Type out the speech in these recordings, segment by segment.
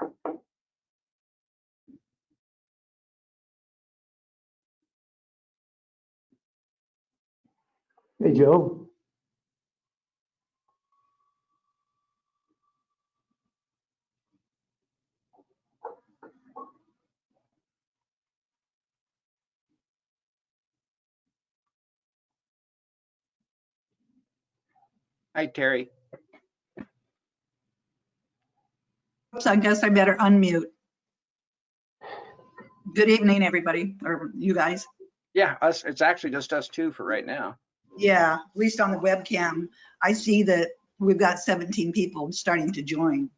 Hey, Joe. Hi, Terry. Oops, I guess I better unmute. Good evening, everybody, or you guys. Yeah, it's actually just us two for right now. Yeah, at least on the webcam, I see that we've got 17 people starting to join.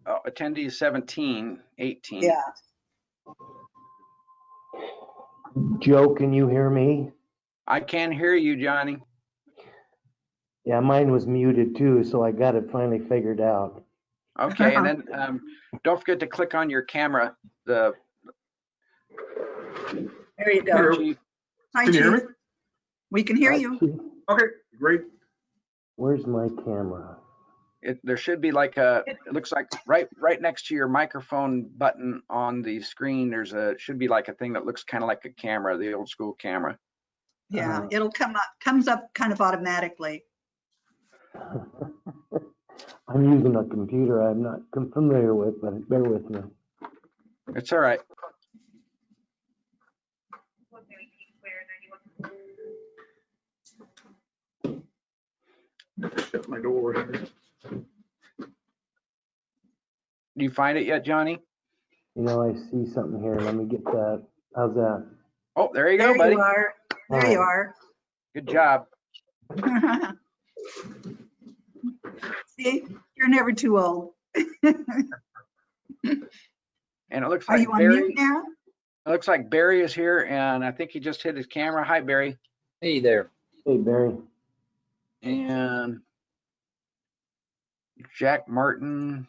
Oh, attendees 17, 18. Yeah, Joe, can you hear me? I can hear you, Johnny. Yeah, mine was muted too, so I got it finally figured out. Okay, and then don't forget to click on your camera. there you go. Hello. Chief. Hi, Can you hear Chief. me? We can hear Hi, you. Chief. Okay, great. Where's my camera? There should be like it looks like right next to your microphone button on the screen, should be like a thing that looks kind of like a camera, the old school camera. Yeah, it'll comes up kind of automatically. I'm using a computer I'm not familiar with, but bear with me. It's all right. Shut my door here. Do you find it yet, Johnny? You know, I see something here. Let me get that. How's that? Oh, there you go, There buddy. you are. There you are. Good job. See, you're never too old. And it looks Are like you on Barry. mute now? It looks like Barry is here, and I think he just hit his camera. Hi, Barry. Hey there. Hey, Barry. And Jack Martin.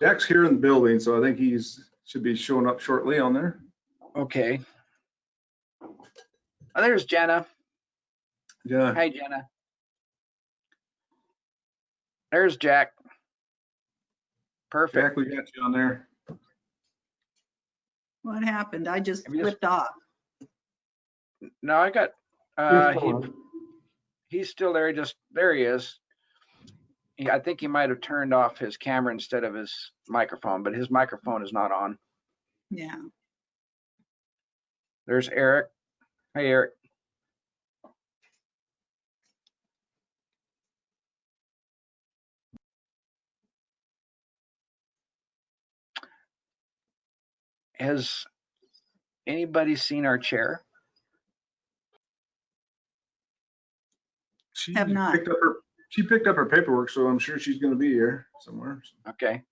Jack's here in the building, so I think should be showing up shortly on there. Okay. Oh, there's Jenna. Yeah, Hi, Jenna. There's Jack. Perfect. Jack, we got you on there. What happened? I just Have you just- flipped off. No, I got, You're still on. he's still there. There he is. I think he might have turned off his camera instead of his microphone, but his microphone is not on. Yeah. There's Eric. Hey, Eric. Has anybody seen our chair? She Have not. picked up her paperwork, so I'm sure she's gonna be here somewhere. Okay.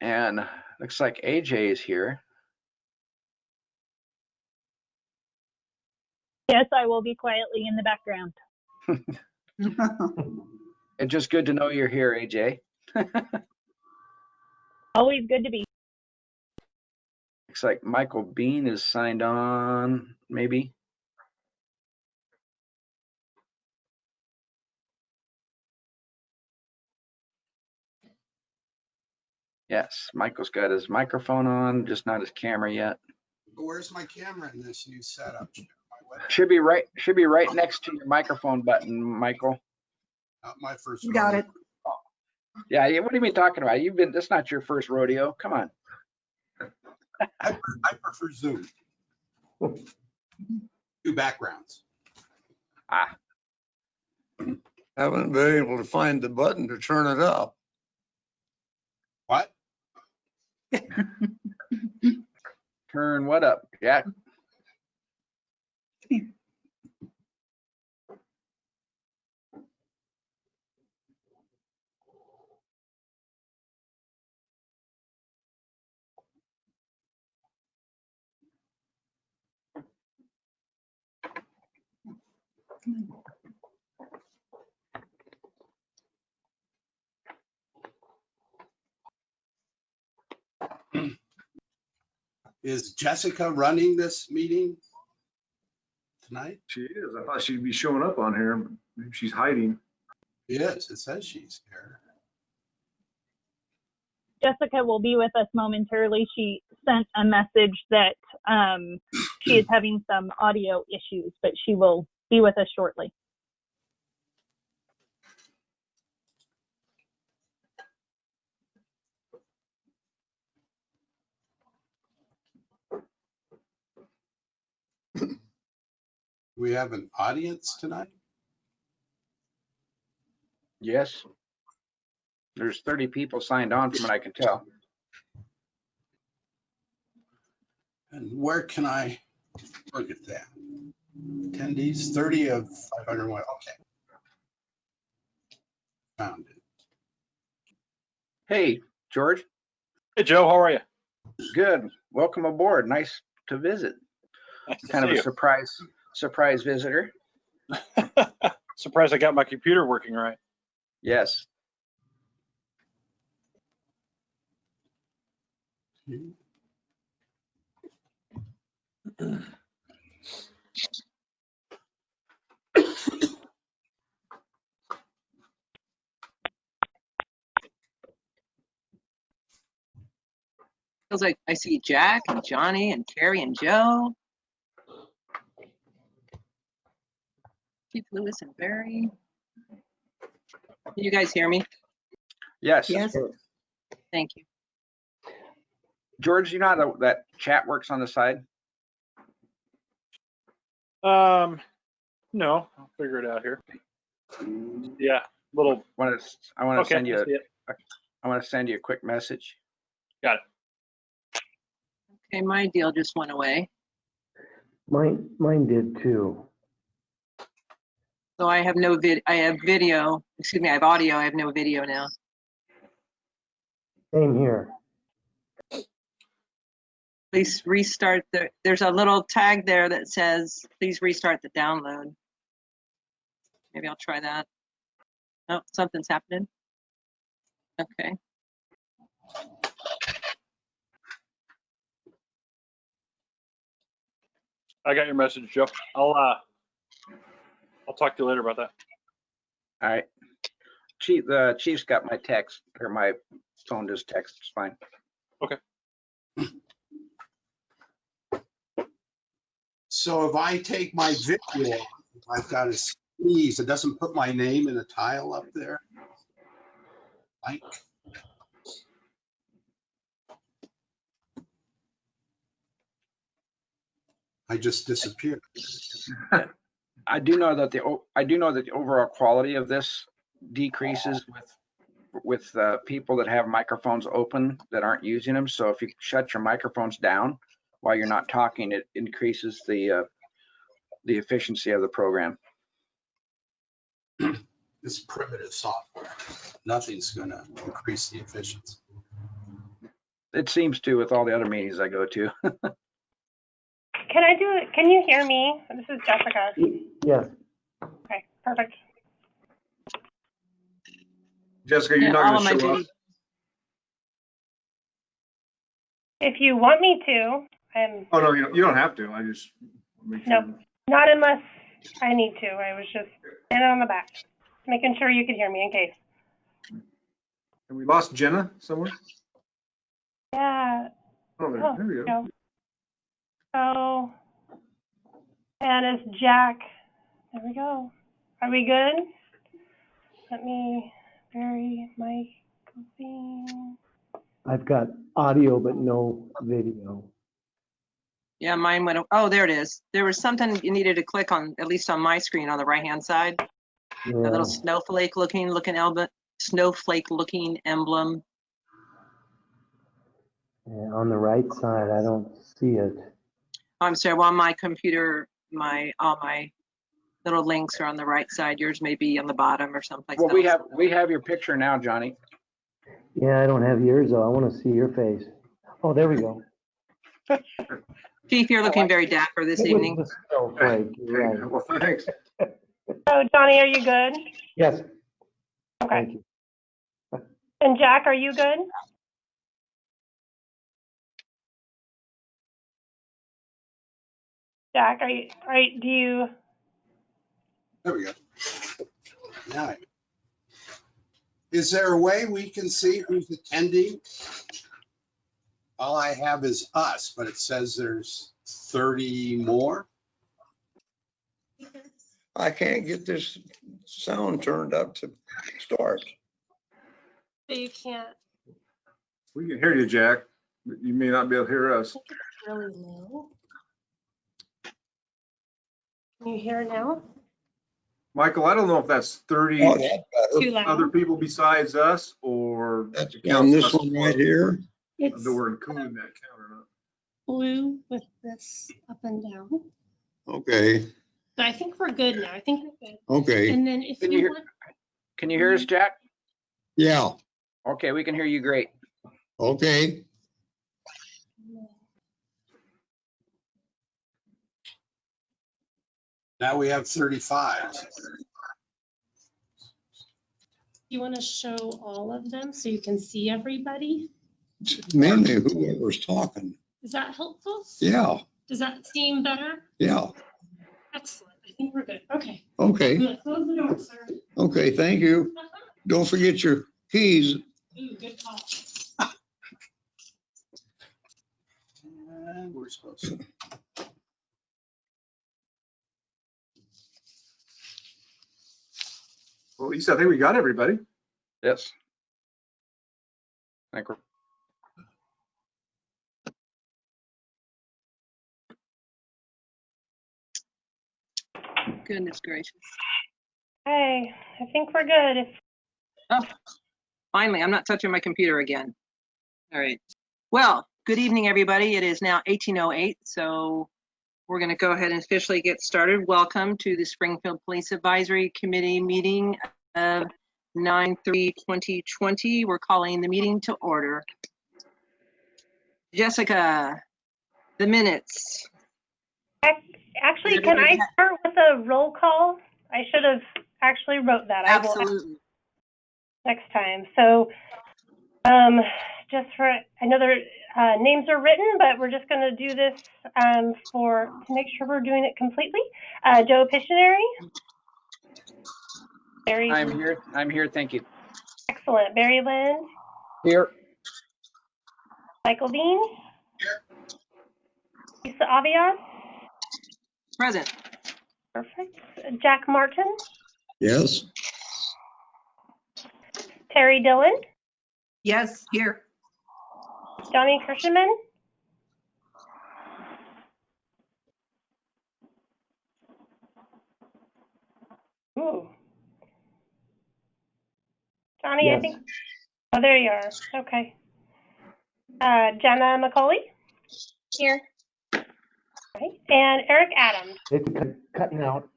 And looks like AJ is here. Yes, I will be quietly in the background. It's just good to know you're here, AJ. Always good to be. Looks like Michael Bean is signed on, maybe. Yes, Michael's got his microphone on, just not his camera yet. Where's my camera in this new setup? Should be right next to your microphone button, Michael. Not my first. You got rodeo. it. Yeah, what are you talking about? That's not your first rodeo. Come on. I prefer Zoom. Two backgrounds. Ah, Haven't been able to find the button to turn it up. What? turn what up, Jack? Is Jessica running this meeting tonight? She is. I thought she'd be showing up on here, but maybe she's hiding. Yes, it says she's here. Jessica will be with us momentarily. She sent a message that she is having some audio issues, but she will be with us shortly. We have an audience tonight? Yes. There's 30 people signed on from what I can tell. And where can I look at that? Attendees, 30 of 501. Okay. Found it. Hey, George. Hey, Joe, how are you? Good. Welcome aboard. Nice to visit. Nice to Kind of see a surprise visitor. you. Surprised I got my computer working right. Yes. Feels like I see Jack and Johnny and Carrie and Joe. Keith Lewis and Barry. Can you guys hear me? Yes. Yes. Thank you. George, you know how that chat works on the side? No, I'll figure it out here. Yeah, little. I want to Okay, send you I see it. I want to send you a quick message. Got it. Okay, my deal just went away. Mine did too. So I have no I have video, excuse me, I have audio, I have no video now. Same here. Please restart there's a little tag there that says, please restart the download. Maybe I'll try that. Oh, something's happening. Okay. I got your message, Joe. I'll talk to you later about that. All right. The chief's got my text, or my phone does text. It's fine. Okay. So if I take my video off, I've got to sneeze. It doesn't put my name in a tile up there. Like, I just disappeared. I do know that the overall quality of this decreases with people that have microphones open that aren't using them. So if you shut your microphones down while you're not talking, it increases the efficiency of the program. This primitive software, nothing's going to increase the efficiency. Can I do it? Can you hear me? This is Jessica. Yes. Okay, perfect. Jessica, you're Yeah, not all gonna of my show up. video. If you want me to, I'm Oh, no, you don't have to. I just make sure. no, not unless I need to. I was just standing on the back, making sure you could hear me in case. And we lost Jenna somewhere? Yeah. Oh, there, Oh, there we go. no. So, and it's Jack. There we go. Are we good? Let me bury my thing. I've got audio but no video. Yeah, mine went, oh, there it is. There was something you needed to click on, at least on my screen on the right-hand side. Yeah. A little snowflake looking emblem. Yeah, on the right side, I don't see it. I'm sorry, well, on my computer, all my little links are on the right side. Yours may be on the bottom or someplace Well, else. we have your picture now, Johnny. Yeah, I don't have yours though. I want to see your face. Oh, there we go. Chief, you're looking very dapper this It was evening. the snowflake, you're right. Well, thanks. So, Johnny, are you good? Yes. Okay. Thank you. And Jack, are you good? Jack, do you? There we go. Now Is there a way we can see who's attending? All I have is us, but it says there's 30 more. I can't get this sound turned up to start. But you can't. We can hear you, Jack, but you may not be able to hear us. I think it's really low. Can you hear now? Michael, I don't know if that's 30 Oh, that's better. Too loud? other people besides us or That's it counts on this us one right here. It's that we're including that count or not. blue with this up and down. Okay, But I think we're good now. I think we're good. okay, And then if Can you you hear- want, Can you hear us, Jack? yeah, Okay, we can hear you great. okay. Now we have 35. you want to show all of them so you can see everybody? Mainly whoever's talking. Is that helpful? Yeah, Does that seem better? yeah, Excellent. I think we're good. Okay. okay, I'm gonna close the door, sir. okay, thank you. Don't forget your keys. Ooh, good call. And we're supposed to. Well, Lisa, I think we got everybody. Yes. I think we're Goodness gracious. Hey, I think we're good. If Oh, finally, I'm not touching my computer again. All right. Well, good evening, everybody. It is now 18:08, so we're going to go ahead and officially get started. Welcome to the Springfield Police Advisory Committee meeting of 9/3/2020. We're calling the meeting to order. Jessica, the minutes. actually, can I start with a roll call? I should have actually wrote that. I will Absolutely. next time. So, just for, I know their names are written, but we're just going to do this to make sure we're doing it completely. Joe Pictionary. Barry. I'm here. Thank you. Excellent. Barry Lind. Here. Michael Dean. Lisa Avion. Present. Perfect. Jack Martin. Yes, Terry Dillon. Yes, here. Johnny Kirschman. Ooh. Johnny, I Yes. think. Oh, there you are. Okay. Jenna McCauley. Here. Right. And Eric Adams. It's cutting out.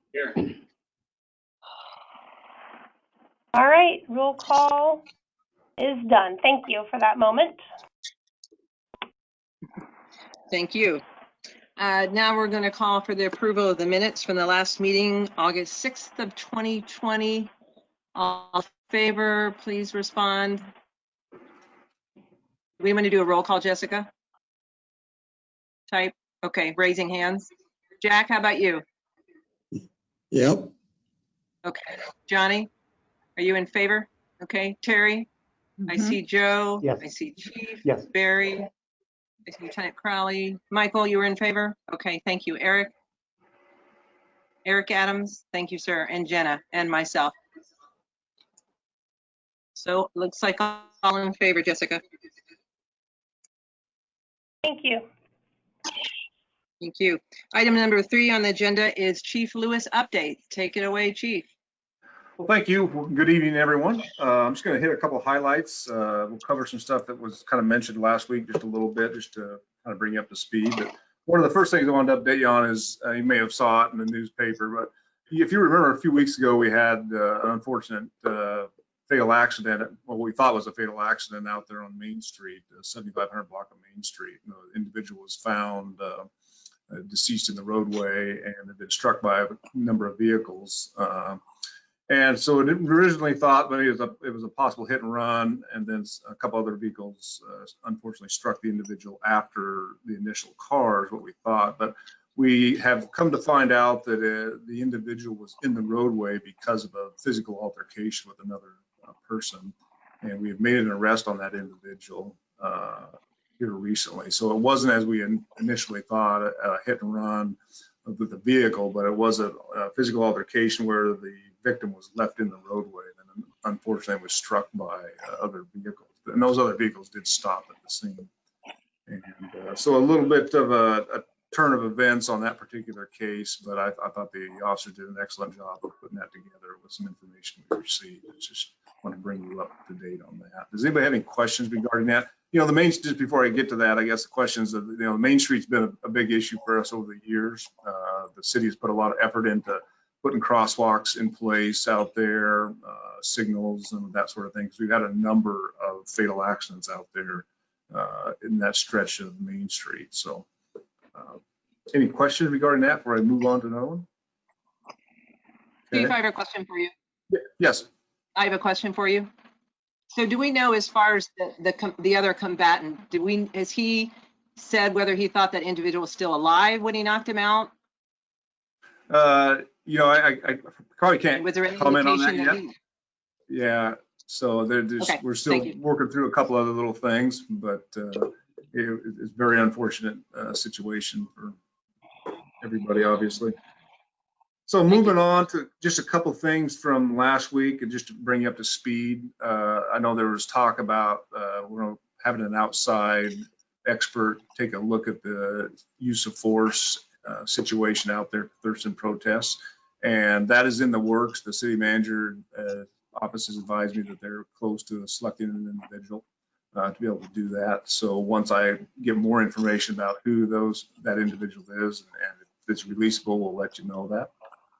All right. Roll call is done. Thank you for that moment. Thank you. Now we're going to call for the approval of the minutes from the last meeting, August 6th of 2020. All in favor, please respond. We want to do a roll call, Jessica? Type. Okay, raising hands. Jack, how about you? yep, Okay. Johnny, are you in favor? Okay. Terry, I Mhm. see Joe. Yes. I see Chief. Yes. Barry. I see Lieutenant Crowley. Michael, you were in favor? Okay, thank you. Eric? Eric Adams, thank you, sir. And Jenna and myself. So looks like all in favor, Jessica. Thank you. Thank you. Item number 3 on the agenda is Chief Lewis update. Take it away, Chief. Well, thank you. Well, good evening, everyone. I'm just going to hit a couple of highlights. We'll cover some stuff that was kind of mentioned last week, just a little bit, just to kind of bring you up to speed. But one of the first things I wanted to update you on is, you may have saw it in the newspaper, but if you remember a few weeks ago, we had an unfortunate fatal accident, what we thought was a fatal accident out there on Main Street, 7500 block of Main Street. The individual was found deceased in the roadway and had been struck by a number of vehicles. And so it originally thought that it was a possible hit and run, and then a couple other vehicles unfortunately struck the individual after the initial car is what we thought. But we have come to find out that the individual was in the roadway because of a physical altercation with another person, and we have made an arrest on that individual here recently. So it wasn't, as we initially thought, a hit and run with the vehicle, but it was a physical altercation where the victim was left in the roadway and unfortunately was struck by other vehicles. And those other vehicles did stop at the scene. And so a little bit of a turn of events on that particular case, but I thought the officer did an excellent job of putting that together with some information we received. I just want to bring you up to date on that. Does anybody have any questions regarding that? You know, just before I get to that, I guess the questions of, you know, Main Street's been a big issue for us over the years. The city has put a lot of effort into putting crosswalks in place out there, signals and that sort of thing. 'Cause we've had a number of fatal accidents out there in that stretch of Main Street. So any questions regarding that before I move on to another one? Steve, Okay. I have a question for you. Yes. I have a question for you. So do we know, as far as the other combatant, has he said whether he thought that individual was still alive when he knocked him out? You know, I probably can't Was there any comment on that indication yet. Yeah, so Okay, we're still thank you. working through a couple other little things, but it's a very unfortunate situation for everybody, obviously. So moving on to just a couple things from last week, and just to bring you up to speed. I know there was talk about we're having an outside expert take a look at the use of force situation out there, Thurston protests, and that is in the works. The city manager office has advised me that they're close to selecting an individual to be able to do that. So once I get more information about who that individual is and if it's releasable, we'll let you know that.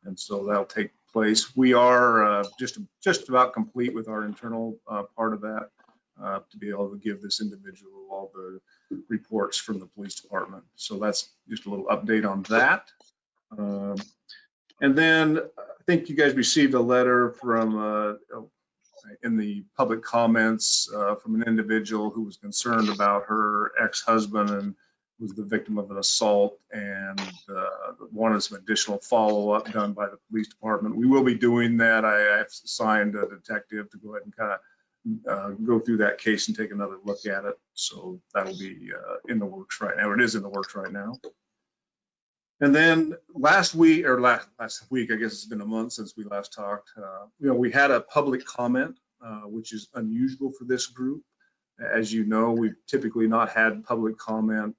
And so that'll take place. We are just about complete with our internal part of that to be able to give this individual all the reports from the police department. So that's just a little update on that. And then I think you guys received a letter from in the public comments from an individual who was concerned about her ex-husband and was the victim of an assault, and wanted some additional follow-up done by the police department. We will be doing that. I've assigned a detective to go ahead and kind of go through that case and take another look at it. So that'll be in the works right now. It is in the works right now. And then last week, I guess it's been a month since we last talked. You know, we had a public comment, which is unusual for this group. As you know, we've typically not had public comment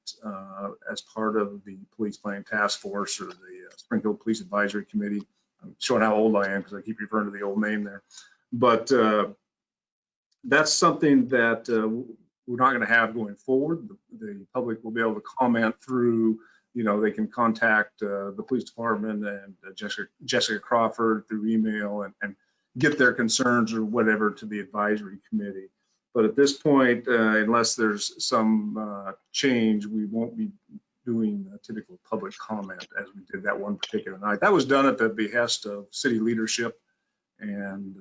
as part of the Police Planning Task Force or the Springfield Police Advisory Committee. I'm showing how old I am because I keep referring to the old name there. But that's something that we're not going to have going forward. The public will be able to comment through, you know, they can contact the police department and Jessica Crawford through email and get their concerns or whatever to the advisory committee. But at this point, unless there's some change, we won't be doing a typical public comment as we did that one particular night. That was done at the behest of city leadership and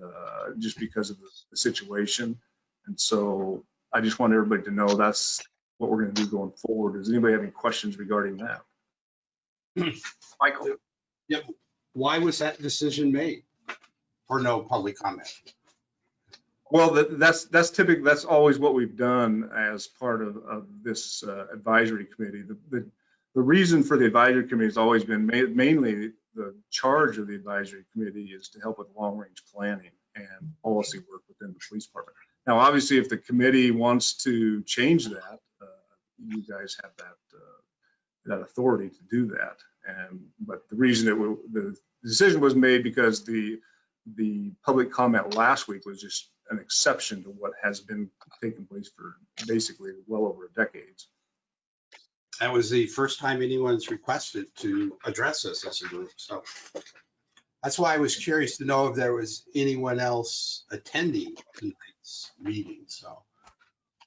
just because of the situation. And so I just want everybody to know that's what we're going to do going forward. Does anybody have any questions regarding that? Michael? Yep. Why was that decision made for no public comment? Well, that's typically, that's always what we've done as part of this advisory committee. The reason for the advisory committee has always been mainly the charge of the advisory committee is to help with long range planning and policy work within the police department. Now, obviously, if the committee wants to change that, you guys have that authority to do that. But the reason the decision was made because the public comment last week was just an exception to what has been taking place for basically well over a decade. That was the first time anyone's requested to address this as a group. So that's why I was curious to know if there was anyone else attending tonight's meeting. So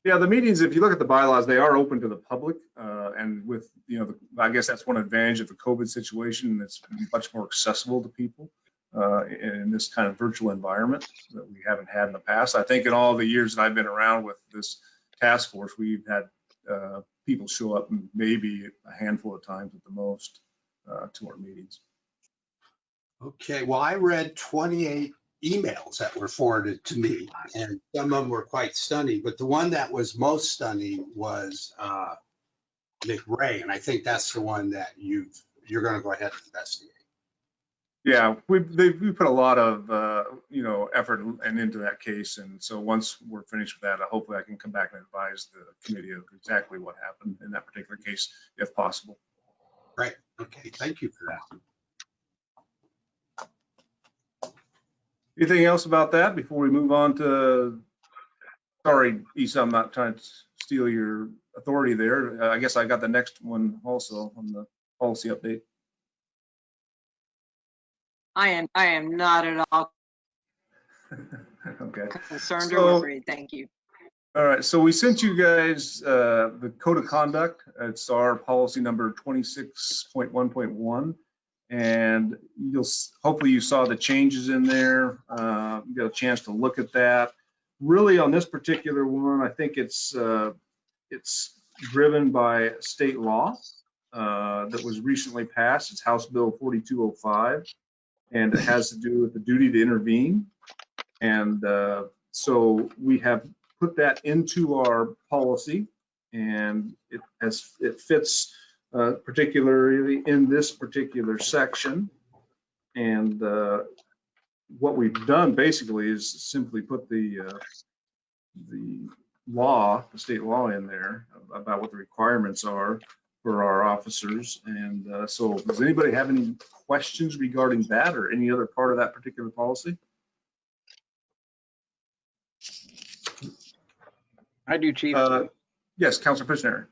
yeah, the meetings, if you look at the bylaws, they are open to the public. And with, you know, I guess that's one advantage of the COVID situation. It's much more accessible to people in this kind of virtual environment that we haven't had in the past. I think in all the years that I've been around with this task force, we've had people show up maybe a handful of times at the most to our meetings. okay, well, I read 28 emails that were forwarded to me, and some of them were quite stunning, but the one that was most stunning was McRae, and I think that's the one that you're going to go ahead and investigate. Yeah, we put a lot of, effort and into that case. And so once we're finished with that, hopefully I can come back and advise the committee of exactly what happened in that particular case, if possible. Right. Okay. Thank you for that. Anything else about that before we move on to, sorry, Isa, I'm not trying to steal your authority there. I guess I got the next one also on the policy update. I am not at all Okay. concerned So- or worried. Thank you. All right, so we sent you guys the code of conduct. It's our policy number 26.1.1. And hopefully you saw the changes in there. You got a chance to look at that. Really on this particular one, I think it's driven by state law that was recently passed. It's House Bill 4205. And it has to do with the duty to intervene. And so we have put that into our policy, and it fits particularly in this particular section. And what we've done basically is simply put the state law in there about what the requirements are for our officers. And so does anybody have any questions regarding that or any other part of that particular policy? I do, Chief. Yes, Councilor Pisner.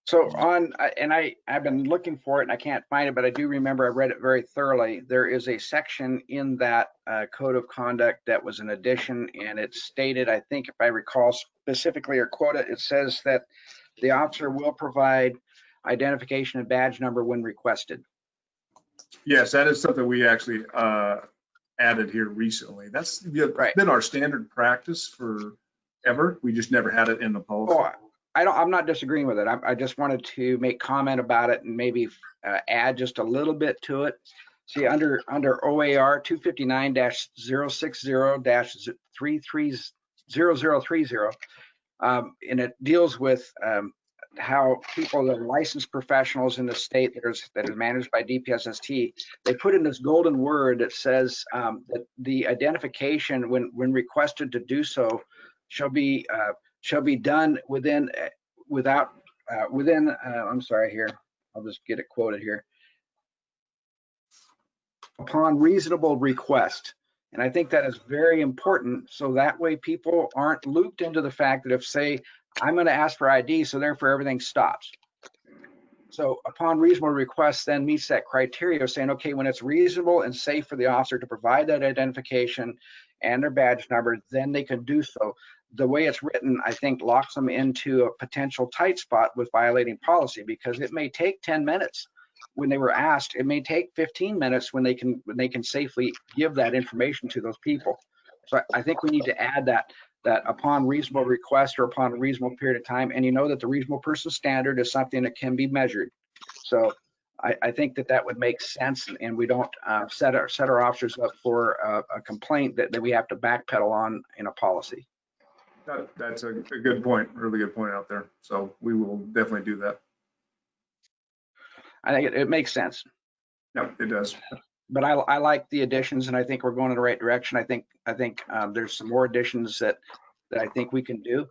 So I've been looking for it and I can't find it, but I do remember I read it very thoroughly. There is a section in that code of conduct that was an addition, and it's stated, I think if I recall specifically or quote it, it says that the officer will provide identification and badge number when requested. Yes, that is something we actually added here recently. That's been our standard practice forever. We just never had it in the policy. Oh, I'm not disagreeing with it. I just wanted to make comment about it and maybe add just a little bit to it. See, under OAR 259-060-330030, and it deals with how people that are licensed professionals in the state that is managed by DPSST, they put in this golden word that says that the identification, when requested to do so, shall be done within, I'm sorry here, I'll just get it quoted here. Upon reasonable request. And I think that is very important. So that way people aren't looped into the fact that if, say, I'm going to ask for ID, so therefore everything stops. So upon reasonable request then meets that criteria of saying, okay, when it's reasonable and safe for the officer to provide that identification and their badge number, then they can do so. The way it's written, I think, locks them into a potential tight spot with violating policy, because it may take 10 minutes when they were asked. It may take 15 minutes when they can safely give that information to those people. So I think we need to add that upon reasonable request or upon a reasonable period of time, and you know that the reasonable person standard is something that can be measured. So I think that would make sense, and we don't set our officers up for a complaint that we have to backpedal on in a policy. That's a good point, really good point out there. So we will definitely do that. I think it makes sense. Yep, it does. But I like the additions, and I think we're going in the right direction. I think there's some more additions that I think we can do.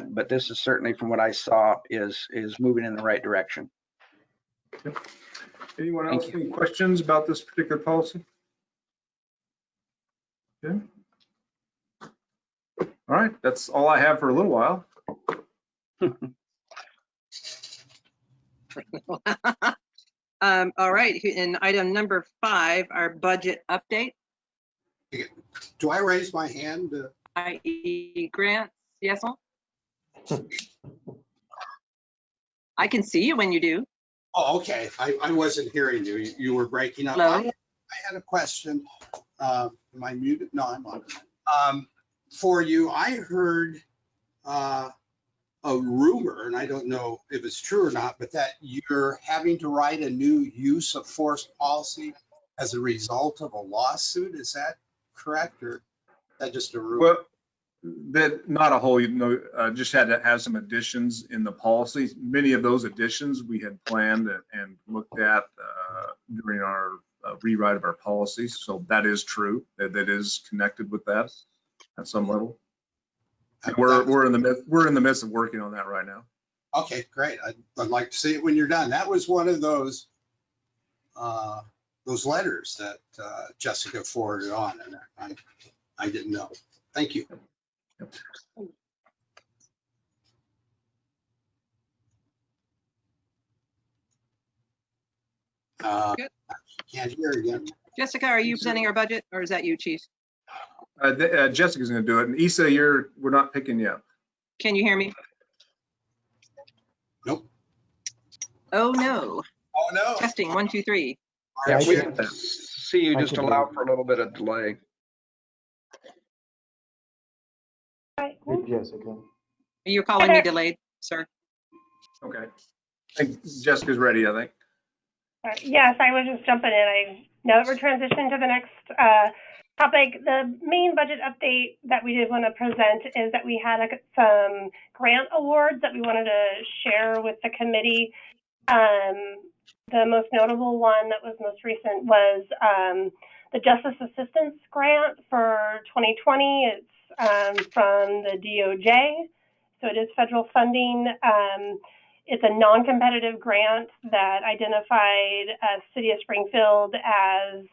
But this is certainly, from what I saw, is moving in the right direction. Okay. Anyone else have any questions about this particular policy? Okay. All right, that's all I have for a little while. All right, in item number 5, our budget update, Do I raise my hand? i.e. grants. Yes, ma'am? I can see you when you do. Oh, okay. I wasn't hearing you. You were breaking up. Hello? I had a question. Am I muted? No, I'm on. For you, I heard a rumor, and I don't know if it's true or not, but that you're having to write a new use of force policy as a result of a lawsuit. Is that correct, or is that just a rule? Well, that not a whole, just had to have some additions in the policies. Many of those additions we had planned and looked at during our rewrite of our policies. So that is true. That is connected with that at some level. And we're in the midst of working on that right now. Okay, great. I'd like to see it when you're done. That was one of those letters that Jessica forwarded on, and I didn't know. Thank you. Good. Can't hear again. Jessica, are you presenting our budget, or is that you, Chief? Jessica's going to do it. And Issa, we're not picking you up. Can you hear me? Nope. Oh, no. Oh, no. Testing, 1, 2, 3. Yeah, I we can- can see you, I just can allow do it. for a little bit of delay. Right. Hey, Jessica. You're calling me delayed, sir. Okay. I think Jessica's ready, I think. Yes, I was just jumping in. Now that we're transitioning to the next topic, the main budget update that we did want to present is that we had some grant awards that we wanted to share with the committee. The most notable one that was most recent was the Justice Assistance Grant for 2020. It's from the DOJ, so it is federal funding. It's a non-competitive grant that identified City of Springfield as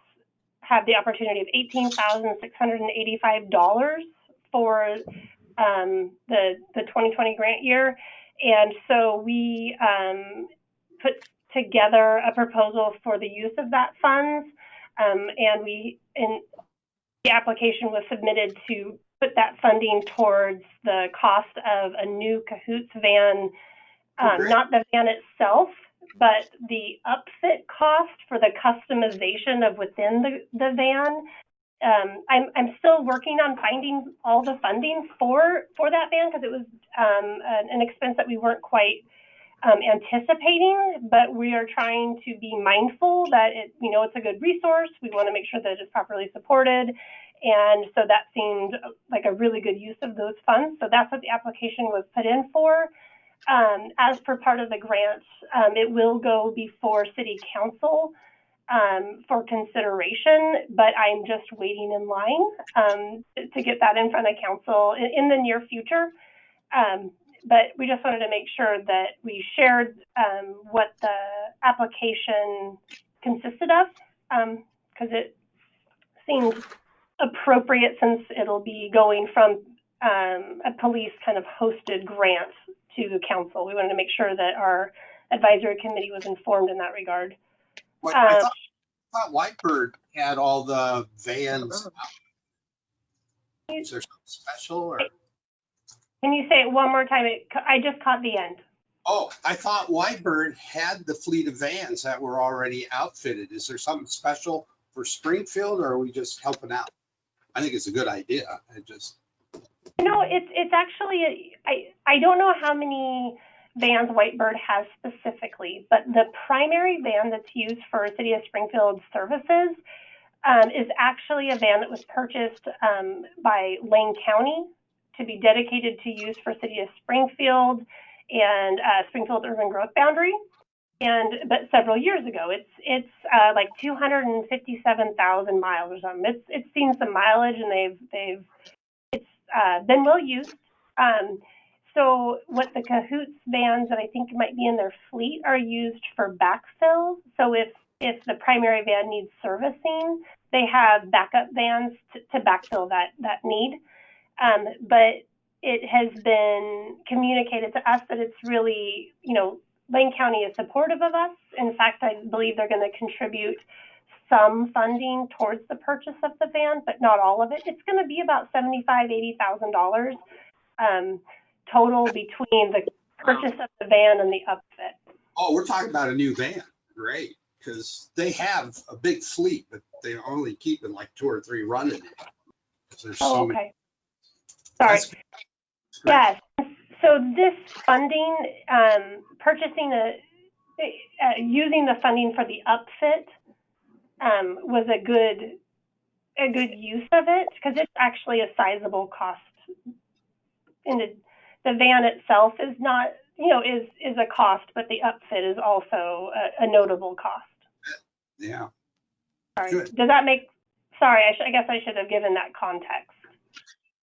have the opportunity of $18,685 for the 2020 grant year. And so we put together a proposal for the use of that funds, and the application was submitted to put that funding towards the cost of a new Cahoots van. Not the van itself, but the upfit cost for the customization of within the van. I'm still working on finding all the funding for that van because it was an expense that we weren't quite anticipating, but we are trying to be mindful that it's a good resource. We want to make sure that it's properly supported. And so that seemed like a really good use of those funds. So that's what the application was put in for. As per part of the grant, it will go before City Council for consideration, but I'm just waiting in line to get that in front of Council in the near future. But we just wanted to make sure that we shared what the application consisted of, because it seemed appropriate since it'll be going from a police kind of hosted grant to the council. We wanted to make sure that our advisory committee was informed in that regard. I thought Whitebird had all the vans. Is there something special? Or? Can you say it one more time? I just caught the end. Oh, I thought Whitebird had the fleet of vans that were already outfitted. Is there something special for Springfield, or are we just helping out? I think it's a good idea. It's actually, I don't know how many vans Whitebird has specifically, but the primary van that's used for City of Springfield services is actually a van that was purchased by Lane County to be dedicated to use for City of Springfield and Springfield Urban Growth Boundary. But several years ago, it's like 257,000 miles or something. It's seen some mileage, and it's been well used. So what the Cahoots vans that I think might be in their fleet are used for backfill. So if the primary van needs servicing, they have backup vans to backfill that need. But it has been communicated to us that it's really, Lane County is supportive of us. In fact, I believe they're going to contribute some funding towards the purchase of the van, but not all of it. It's going to be about $75,000, $80,000 total between the purchase of the van and the upfit. Oh, we're talking about a new van. Great, because they have a big fleet, but they're only keeping like 2 or 3 running. There's so okay. Many. Sorry. Yes. So this funding, using the funding for the upfit was a good a good use of it because it's actually a sizable cost. And the van itself is not, is a cost, but the upfit is also a notable cost. Yeah. Sorry. Good. Does that make, sorry, I guess I should have given that context.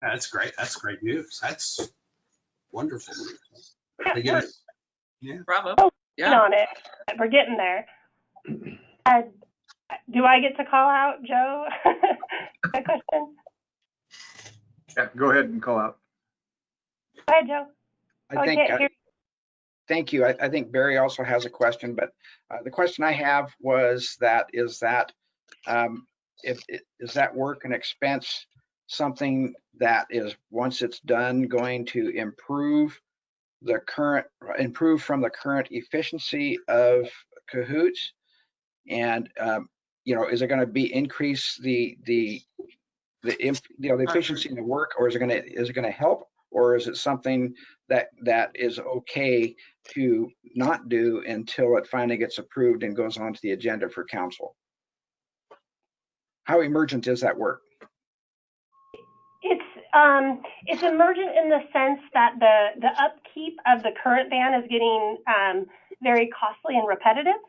That's great. That's great news. That's wonderful news. Yeah, I guess. Yeah. Bravo. working Yeah. on it. We're getting there. Do I get to call out, Joe? That question? Yeah, go ahead and call out. Go ahead, Joe. I think, thank you. I think Barry also has a question, but the question I have was is that work and expense something that is, once it's done, going to improve from the current efficiency of Cahoots? And is it going to increase the efficiency in the work, or is it going to help, or is it something that is okay to not do until it finally gets approved and goes onto the agenda for council? How emergent is that work? It's emergent in the sense that the upkeep of the current van is getting very costly and repetitive.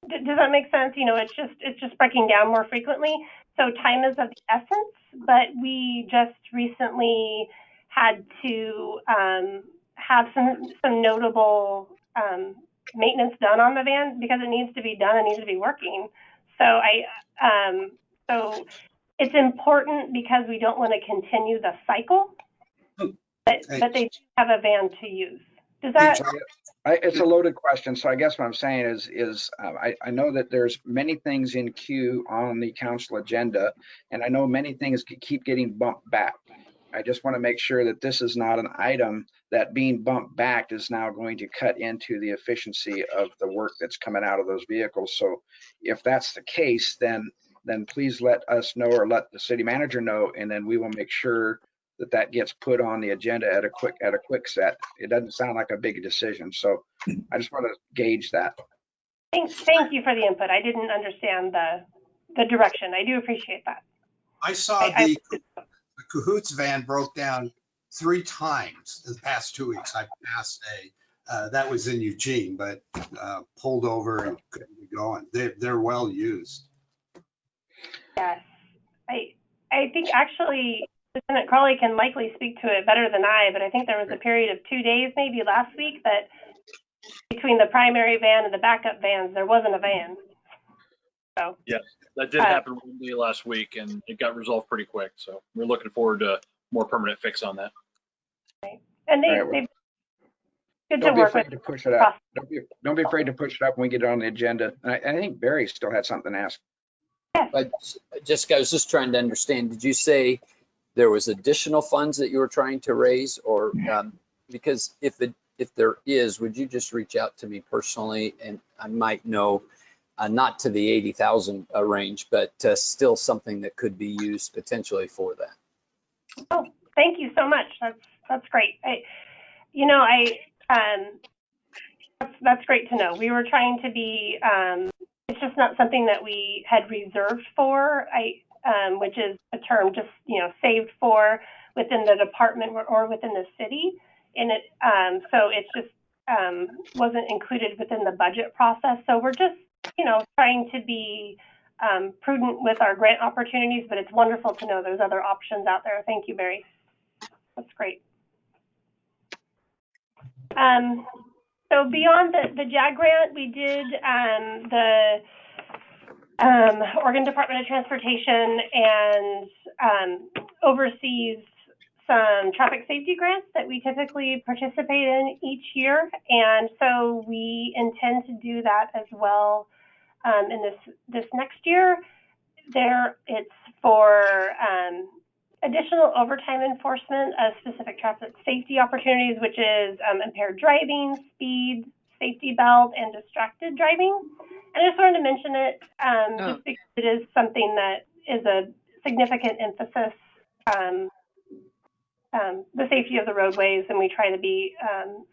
Does that make sense? It's just breaking down more frequently. So time is of the essence, but we just recently had to have some notable maintenance done on the van because it needs to be done. It needs to be working. So so it's important because we don't want to continue the cycle, but they do have a van to use. Does that? It's a loaded question. So I guess what I'm saying is I know that there's many things in queue on the council agenda, and I know many things keep getting bumped back. I just want to make sure that this is not an item that being bumped back is now going to cut into the efficiency of the work that's coming out of those vehicles. So if that's the case, then please let us know, or let the city manager know, and then we will make sure that gets put on the agenda at a quick set. It doesn't sound like a big decision, so I just want to gauge that. Thank you for the input. I didn't understand the direction. I do appreciate that. I saw the Cahoots van broke down 3 times in the past 2 weeks. I passed that was in Eugene, but pulled over and couldn't be going. They're well used. Yes, I think actually Lieutenant Crawley can likely speak to it better than I, but I think there was a period of 2 days, maybe last week, that between the primary van and the backup vans, there wasn't a van. So yes, that did happen one day last week, and it got resolved pretty quick. So we're looking forward to a more permanent fix on that. Right. And they've good to Don't be work afraid with. to push it up. Don't be afraid to push it up when we get it on the agenda. And I think Barry still had something to ask. But Jessica, I was just trying to understand, did you say there was additional funds that you were trying to raise, or because if there is, would you just reach out to me personally, and I might know, not to the 80,000 range, but still something that could be used potentially for that. Oh, thank you so much. That's great. That's great to know. We were trying to be. It's just not something that we had reserved for. Which is a term just saved for within the department or within the city, and it so it's just wasn't included within the budget process. So we're just trying to be prudent with our grant opportunities, but it's wonderful to know there's other options out there. Thank you, Barry. That's great. So beyond the JAG grant, we did the Oregon Department of Transportation and oversees some traffic safety grants that we typically participate in each year. And so we intend to do that as well in this next year. It's for additional overtime enforcement of specific traffic safety opportunities, which is impaired driving, speed, safety belt, and distracted driving. And I just wanted to mention it just because it is something that is a significant emphasis, the safety of the roadways, and we try to be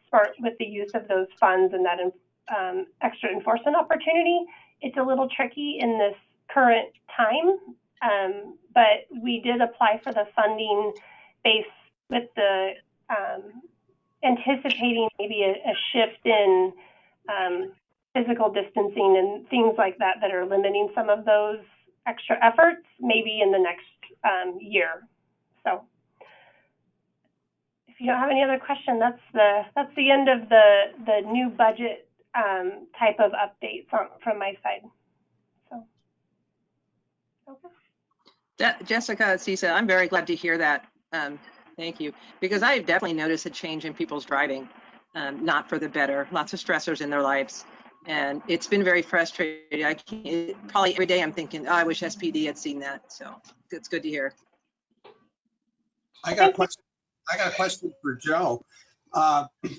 smart with the use of those funds and that extra enforcement opportunity. It's a little tricky in this current time But we did apply for the funding based with the anticipating maybe a shift in physical distancing and things like that that are limiting some of those extra efforts maybe in the next year. So if you don't have any other question, that's the end of the new budget type of update from my side. So okay. Jessica, Cisa, I'm very glad to hear that. Thank you, because I've definitely noticed a change in people's driving, not for the better. Lots of stressors in their lives, and it's been very frustrating. Probably every day I'm thinking, oh, I wish SPD had seen that. So it's good to hear. I got a question for Joe.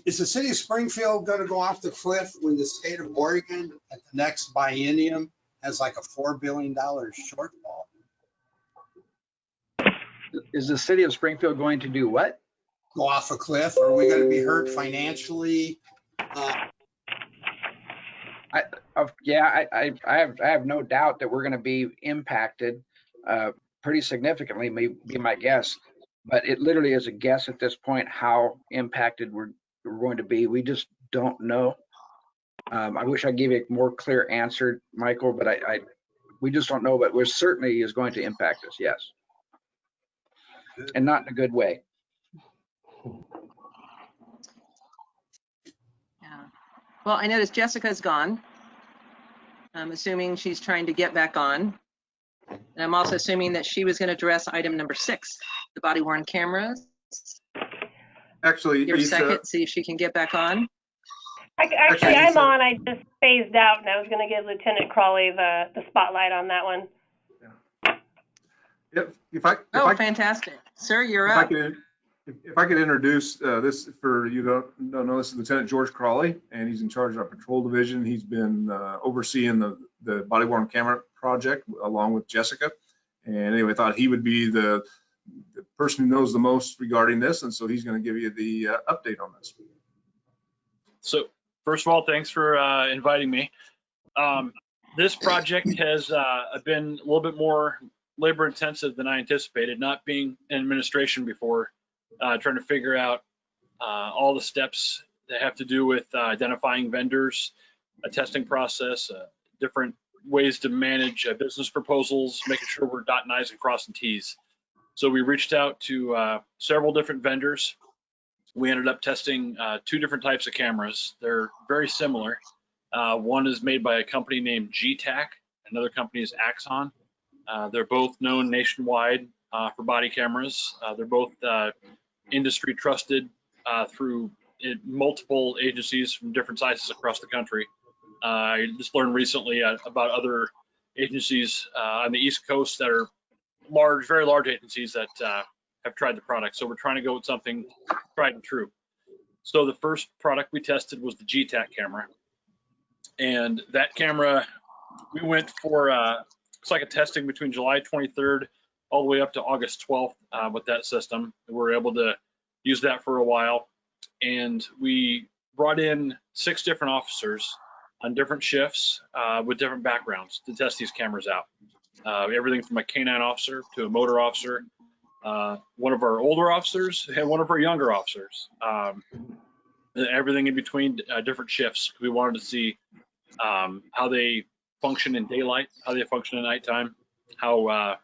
Is the city of Springfield going to go off the cliff when the state of Oregon at the next biennium has like a $4 billion shortfall? Is the city of Springfield going to do what? Go off a cliff? Are we going to be hurt financially? I have no doubt that we're going to be impacted pretty significantly, may be my guess. But it literally is a guess at this point how impacted we're going to be. We just don't know. I wish I gave you a more clear answer, Michael, but we just don't know. But we're certainly is going to impact us, yes, and not in a good way. Yeah. Well, I noticed Jessica's gone. I'm assuming she's trying to get back on. And I'm also assuming that she was going to address item number 6, the body worn cameras. Actually, Your Isa, second, see if she can get back on. Actually, I'm on. I just phased out, and I was going to give Lieutenant Crawley the spotlight on that one. Fantastic. Sir, you're up. If I could introduce this for you don't know, this is Lieutenant George Crawley, and he's in charge of our patrol division. He's been overseeing the body worn camera project along with Jessica. And anyway, I thought he would be the person who knows the most regarding this, and so he's going to give you the update on this. So first of all, thanks for inviting me. This project has been a little bit more labor intensive than I anticipated, not being in administration before, trying to figure out all the steps that have to do with identifying vendors, a testing process, different ways to manage business proposals, making sure we're dotting I's and crossing T's. So we reached out to several different vendors. We ended up testing 2 different types of cameras. They're very similar. One is made by a company named GTAC. Another company is Axon. They're both known nationwide for body cameras. They're both industry trusted through multiple agencies from different sizes across the country. I just learned recently about other agencies on the East Coast that are large, very large agencies that have tried the product. So we're trying to go with something tried and true. So the first product we tested was the GTAC camera. And that camera, we went for, it's like a testing between July 23rd all the way up to August 12th with that system. We were able to use that for a while. And we brought in 6 different officers on different shifts with different backgrounds to test these cameras out. Everything from a canine officer to a motor officer, one of our older officers and one of our younger officers. Everything in between different shifts. We wanted to see how they function in daylight, how they function at nighttime, how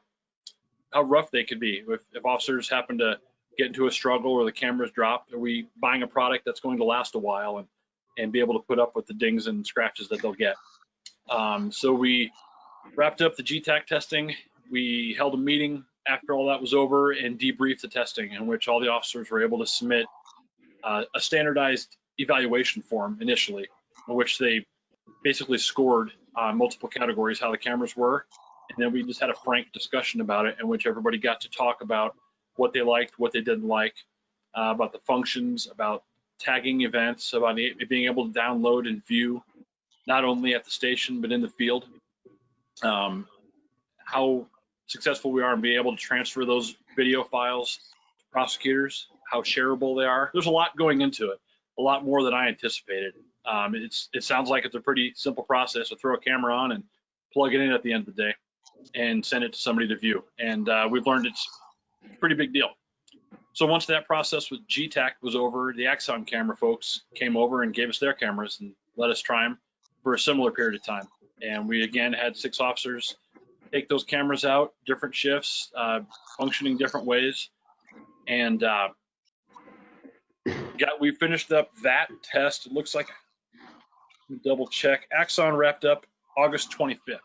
rough they could be. If officers happen to get into a struggle or the cameras drop, are we buying a product that's going to last a while and be able to put up with the dings and scratches that they'll get? So we wrapped up the GTAC testing. We held a meeting after all that was over and debriefed the testing, in which all the officers were able to submit a standardized evaluation form initially, in which they basically scored multiple categories how the cameras were. And then we just had a frank discussion about it, in which everybody got to talk about what they liked, what they didn't like, about the functions, about tagging events, about being able to download and view, not only at the station, but in the field. How successful we are in being able to transfer those video files to prosecutors, how shareable they are. There's a lot going into it, a lot more than I anticipated. It sounds like it's a pretty simple process to throw a camera on and plug it in at the end of the day. and send it to somebody to view. And we've learned it's a pretty big deal. So once that process with GTAC was over, the Axon camera folks came over and gave us their cameras and let us try them for a similar period of time. And we again had 6 officers take those cameras out, different shifts, functioning different ways. And we finished up that test. It looks like, double check, Axon wrapped up August 25th.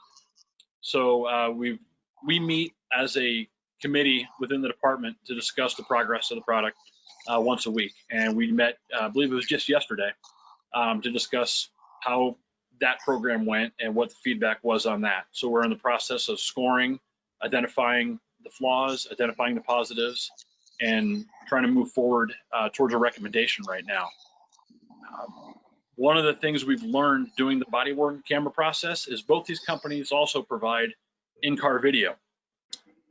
So we meet as a committee within the department to discuss the progress of the product once a week. And we met, I believe it was just yesterday, to discuss how that program went and what the feedback was on that. So we're in the process of scoring, identifying the flaws, identifying the positives, and trying to move forward towards a recommendation right now. One of the things we've learned doing the body-worn camera process is both these companies also provide in-car video.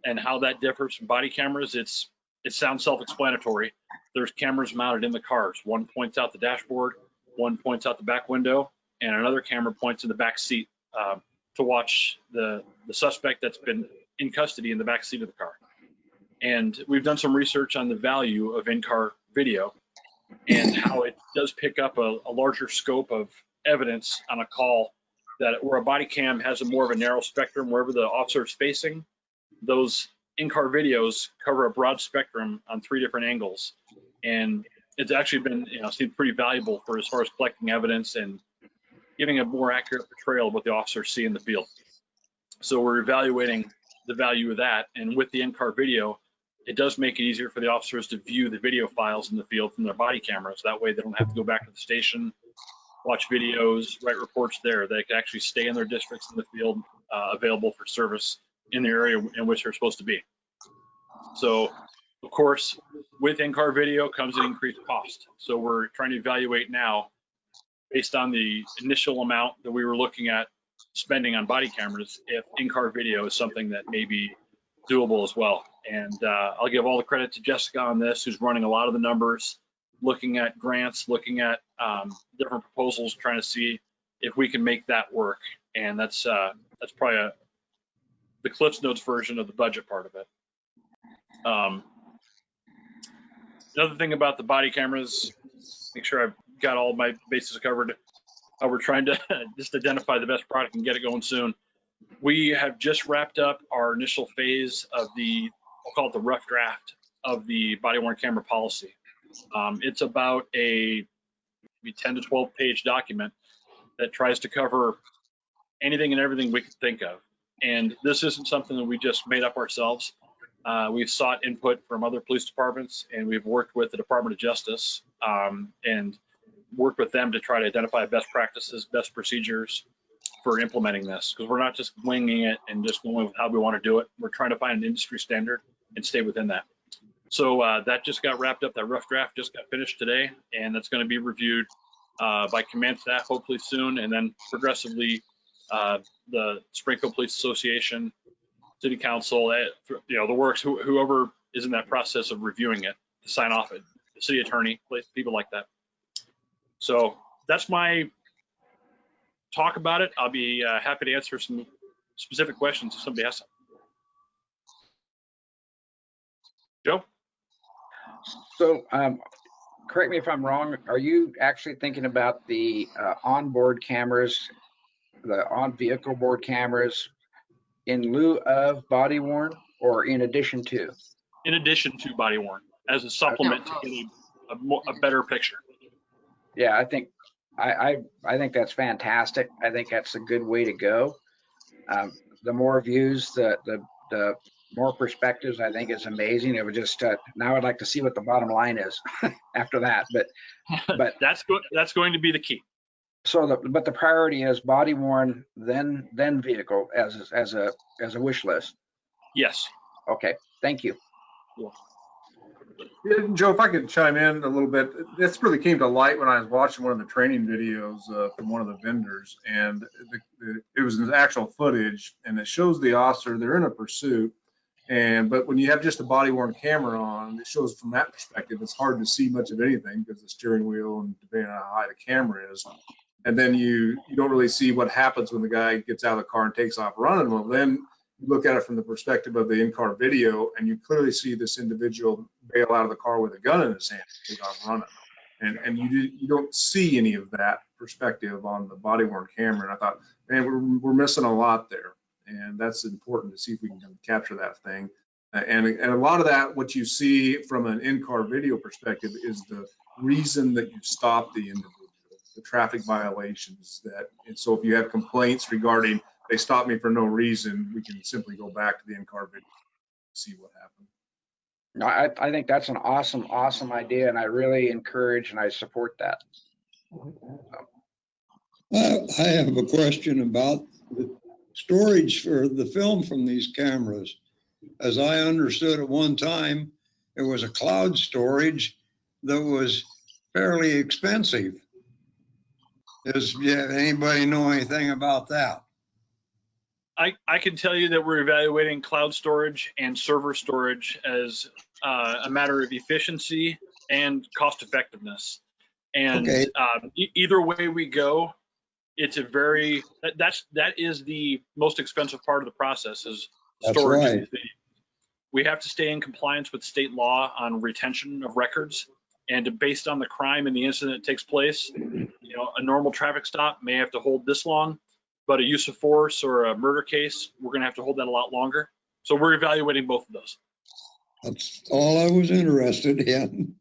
And how that differs from body cameras, it sounds self-explanatory. There's cameras mounted in the cars. One points out the dashboard, one points out the back window, and another camera points in the back seat to watch the suspect that's been in custody in the back seat of the car. And we've done some research on the value of in-car video and how it does pick up a larger scope of evidence on a call where a body cam has more of a narrow spectrum wherever the officer is facing. Those in-car videos cover a broad spectrum on 3 different angles, and it's actually been, seemed pretty valuable for as far as collecting evidence and giving a more accurate portrayal of what the officers see in the field. So we're evaluating the value of that, and with the in-car video, it does make it easier for the officers to view the video files in the field from their body cameras. That way they don't have to go back to the station, watch videos, write reports there. They can actually stay in their districts in the field, available for service in the area in which they're supposed to be. So, of course, with in-car video comes an increased cost. So we're trying to evaluate now, based on the initial amount that we were looking at spending on body cameras, if in-car video is something that may be doable as well. And I'll give all the credit to Jessica on this, who's running a lot of the numbers, looking at grants, looking at different proposals, trying to see if we can make that work. And that's probably the Cliff's Notes version of the budget part of it. Another thing about the body cameras, make sure I've got all my bases covered. We're trying to just identify the best product and get it going soon. We have just wrapped up our initial phase of I'll call it the rough draft of the body-worn camera policy. It's about a maybe 10 to 12 page document that tries to cover anything and everything we could think of. And this isn't something that we just made up ourselves. We've sought input from other police departments, and we've worked with the Department of Justice and worked with them to try to identify best practices, best procedures for implementing this, because we're not just winging it and just going with how we want to do it. We're trying to find an industry standard and stay within that. So that just got wrapped up. That rough draft just got finished today, and that's going to be reviewed by command staff hopefully soon, and then progressively the Springfield Police Association, City Council, the works, whoever is in that process of reviewing it, to sign off it, the city attorney, people like that. So that's my talk about it. I'll be happy to answer some specific questions if somebody has some. Joe? So correct me if I'm wrong, are you actually thinking about the onboard cameras, the on-vehicle board cameras in lieu of body worn or in addition to? In addition to body worn, as a supplement to get a better picture. Yeah, I think that's fantastic. I think that's a good way to go. The more views, the more perspectives, I think is amazing. It would just now I'd like to see what the bottom line is after that. But that's going to be the key. So but the priority is body worn, then vehicle as a wish list. Yes. Okay. Thank you. Yeah, Joe, if I could chime in a little bit, this really came to light when I was watching one of the training videos from one of the vendors, and it was an actual footage, and it shows the officer, they're in a pursuit, but when you have just a body-worn camera on, it shows from that perspective, it's hard to see much of anything because the steering wheel and depending on how high the camera is. And then you don't really see what happens when the guy gets out of the car and takes off running. Well, then you look at it from the perspective of the in-car video, and you clearly see this individual bail out of the car with a gun in his hand, take off running. And you don't see any of that perspective on the body worn camera. And I thought, man, we're missing a lot there. And that's important to see if we can capture that thing. And a lot of that, what you see from an in-car video perspective, is the reason that you stop the individual, the traffic violations. And so if you have complaints regarding they stopped me for no reason, we can simply go back to the in-car video and see what happened. No, I think that's an awesome idea, and I really encourage and I support that. I have a question about the storage for the film from these cameras. As I understood at one time, it was a cloud storage that was fairly expensive. Does anybody know anything about that? I can tell you that we're evaluating cloud storage and server storage as a matter of efficiency and cost effectiveness. And Okay. Either way we go, it's a very, that is the most expensive part of the process is That's storage. right. We have to stay in compliance with state law on retention of records. And based on the crime and the incident that takes place, a normal traffic stop may have to hold this long, but a use of force or a murder case, we're going to have to hold that a lot longer. So we're evaluating both of those. That's all I was interested in.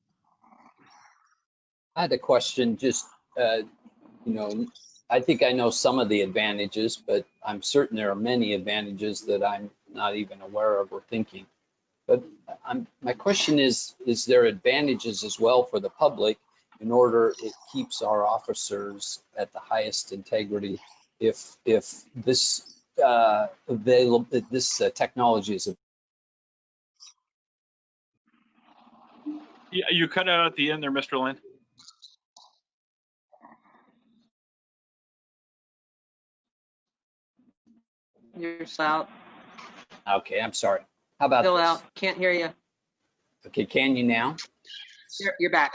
I had a question, just, I think I know some of the advantages, but I'm certain there are many advantages that I'm not even aware of or thinking. But my question is there advantages as well for the public in order it keeps our officers at the highest integrity if this technology is available? Yeah, you cut out at the end there, Mr. Lynn. You're still out. Okay, I'm sorry. How about Still this? out. Can't hear you. Okay, can you now? You're back.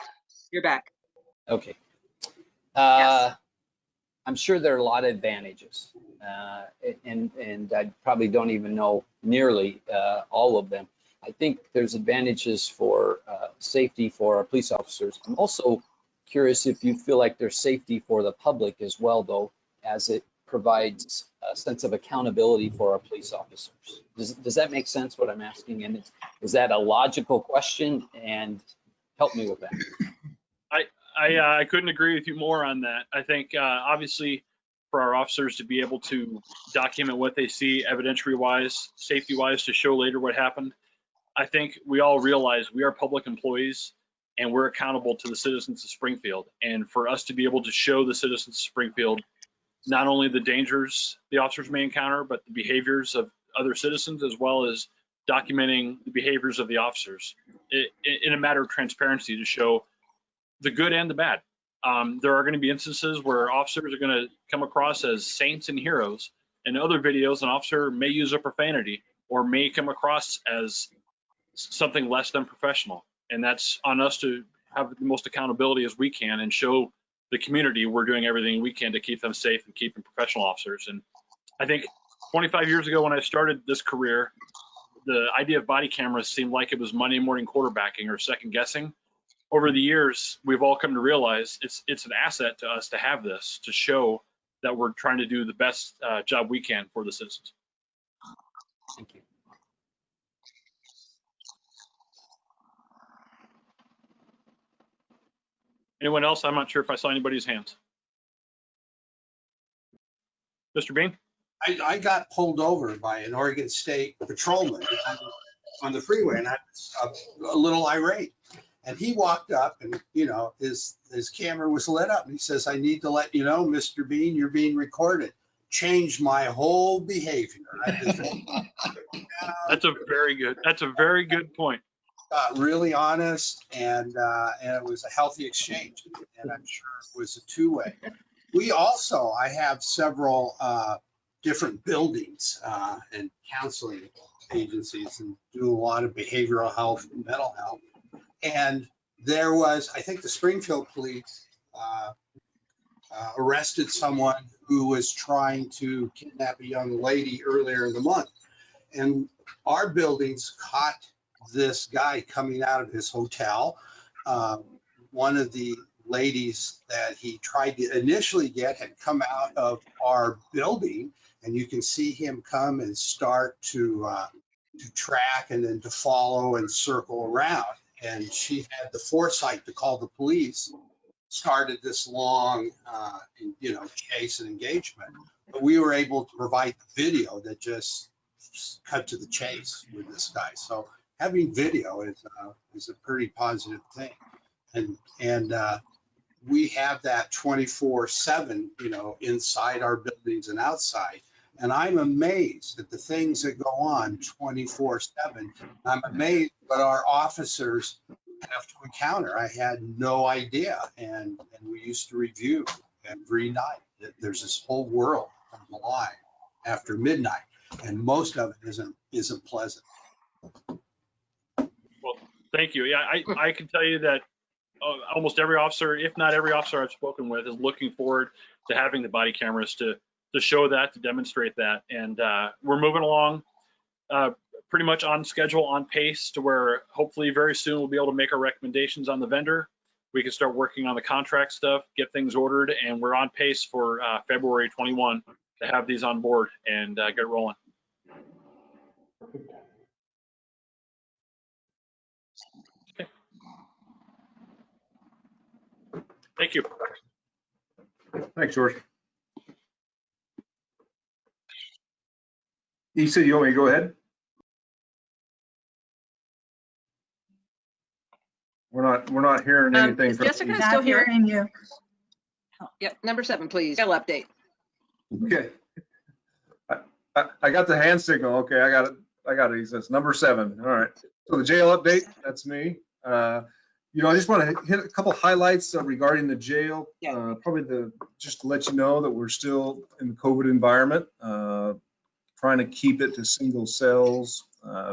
You're back. Okay. Yes. I'm sure there are a lot of advantages, and I probably don't even know nearly all of them. I think there's advantages for safety for our police officers. I'm also curious if you feel like there's safety for the public as well, though, as it provides a sense of accountability for our police officers. Does that make sense, what I'm asking? And is that a logical question? And help me with that. I couldn't agree with you more on that. I think obviously for our officers to be able to document what they see evidentiary-wise, safety-wise, to show later what happened, I think we all realize we are public employees and we're accountable to the citizens of Springfield. And for us to be able to show the citizens of Springfield not only the dangers the officers may encounter, but the behaviors of other citizens, as well as documenting the behaviors of the officers in a matter of transparency to show the good and the bad. There are going to be instances where officers are going to come across as saints and heroes. In other videos, an officer may use a profanity or may come across as something less than professional. And that's on us to have the most accountability as we can and show the community we're doing everything we can to keep them safe and keep them professional officers. And I think 25 years ago when I started this career, the idea of body cameras seemed like it was Monday morning quarterbacking or second guessing. Over the years, we've all come to realize it's an asset to us to have this, to show that we're trying to do the best job we can for the citizens. Thank you. Anyone else? I'm not sure if I saw anybody's hands. Mr. Bean? I got pulled over by an Oregon State patrolman on the freeway, and I was a little irate. And he walked up, and his camera was lit up, and he says, "I need to let you know, Mr. Bean, you're being recorded." Changed my whole behavior. That's a very good point. Really honest, and it was a healthy exchange, and I'm sure it was a two-way. I have several different buildings and counseling agencies, and do a lot of behavioral health and mental health. And there was, I think the Springfield police arrested someone who was trying to kidnap a young lady earlier in the month. And our buildings caught this guy coming out of his hotel. One of the ladies that he tried to initially get had come out of our building, and you can see him come and start to track and then to follow and circle around. And she had the foresight to call the police, started this long, chase and engagement. But we were able to provide the video that just cut to the chase with this guy. So having video is a pretty positive thing. And we have that 24/7, inside our buildings and outside. And I'm amazed at the things that go on 24/7. I'm amazed what our officers have to encounter. I had no idea. And we used to review every night that there's this whole world comes alive after midnight, and most of it isn't pleasant. Well, thank you. Yeah, I can tell you that almost every officer, if not every officer I've spoken with, is looking forward to having the body cameras to show that, to demonstrate that. And we're moving along pretty much on schedule, on pace, to where hopefully very soon we'll be able to make our recommendations on the vendor. We can start working on the contract stuff, get things ordered, and we're on pace for February 21 to have these on board and get rolling. Okay. Thank you. Thanks, George. Issa, you want me to go ahead? We're not hearing anything. Is from Jessica Not still here? hearing you. Yep, number 7, please. Jail update. Okay. I got the hand signal. Okay, I got it. He says number 7. All right. So the jail update, that's me. I just want to hit a couple highlights regarding the jail. Yeah. Just to let you know that we're still in the COVID environment, trying to keep it to single cells,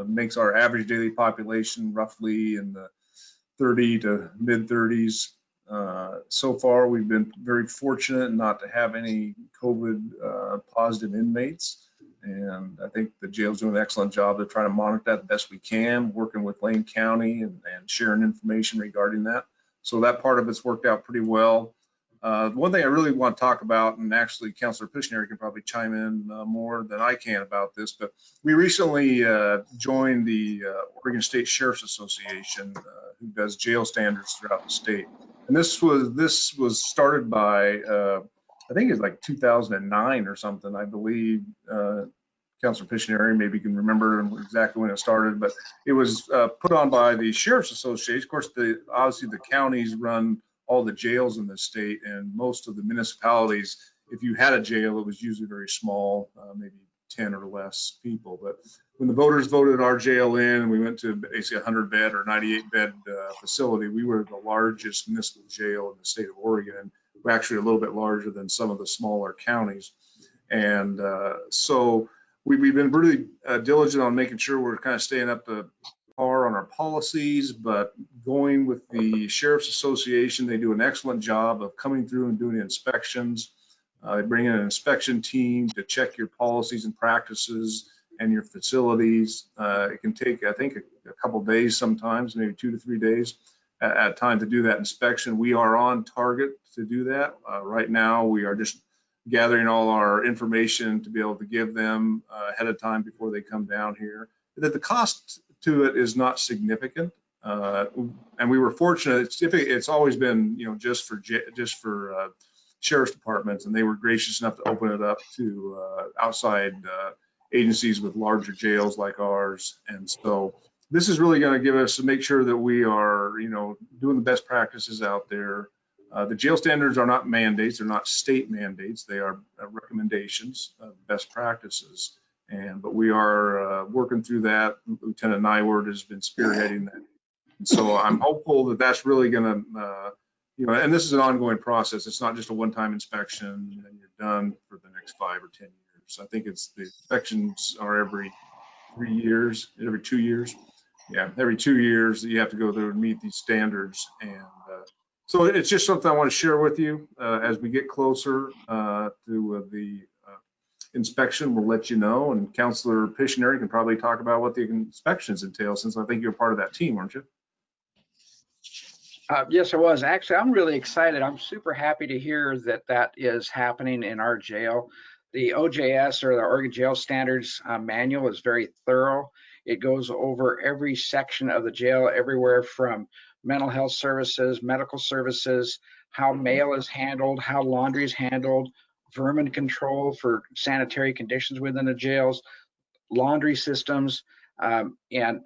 makes our average daily population roughly in the 30 to mid 30s. So far, we've been very fortunate not to have any COVID positive inmates. And I think the jail's doing an excellent job of trying to monitor that the best we can, working with Lane County and sharing information regarding that. So that part of it's worked out pretty well. One thing I really want to talk about, and actually Councilor Pishneri can probably chime in more than I can about this, but we recently joined the Oregon State Sheriff's Association, who does jail standards throughout the state. And this was started by, I think it's like 2009 or something, I believe. Councilor Pishneri maybe can remember exactly when it started, but it was put on by the Sheriff's Association. Of course, obviously the counties run all the jails in the state, and most of the municipalities, if you had a jail, it was usually very small, maybe 10 or less people. But when the voters voted our jail in, and we went to basically a 100-bed or 98-bed facility, we were the largest municipal jail in the state of Oregon, and we're actually a little bit larger than some of the smaller counties. And so we've been really diligent on making sure we're kind of staying up to par on our policies, but going with the Sheriff's Association, they do an excellent job of coming through and doing inspections. They bring in an inspection team to check your policies and practices and your facilities. It can take, I think, a couple of days sometimes, maybe 2 to 3 days at a time to do that inspection. We are on target to do that. Right now, we are just gathering all our information to be able to give them ahead of time before they come down here. That the cost to it is not significant, and we were fortunate. It's always been, just for sheriff's departments, and they were gracious enough to open it up to outside agencies with larger jails like ours. And so this is really going to give us to make sure that we are, doing the best practices out there. The jail standards are not mandates; they're not state mandates. They are recommendations of best practices. But we are working through that. Lieutenant Nyward has been spearheading that. And so I'm hopeful that that's really going to, and this is an ongoing process. It's not just a one-time inspection and you're done for the next 5 or 10 years. I think the inspections are every 3 years, every 2 years. Yeah, every 2 years you have to go through and meet these standards. And so it's just something I want to share with you as we get closer to the inspection, we'll let you know. And Counselor Pishinari can probably talk about what the inspections entail, since I think you're part of that team, weren't you? Yes, I was. Actually, I'm really excited. I'm super happy to hear that that is happening in our jail. The OJS, or the Oregon Jail Standards manual, is very thorough. It goes over every section of the jail, everywhere from mental health services, medical services, how mail is handled, how laundry is handled, vermin control for sanitary conditions within the jails, laundry systems, and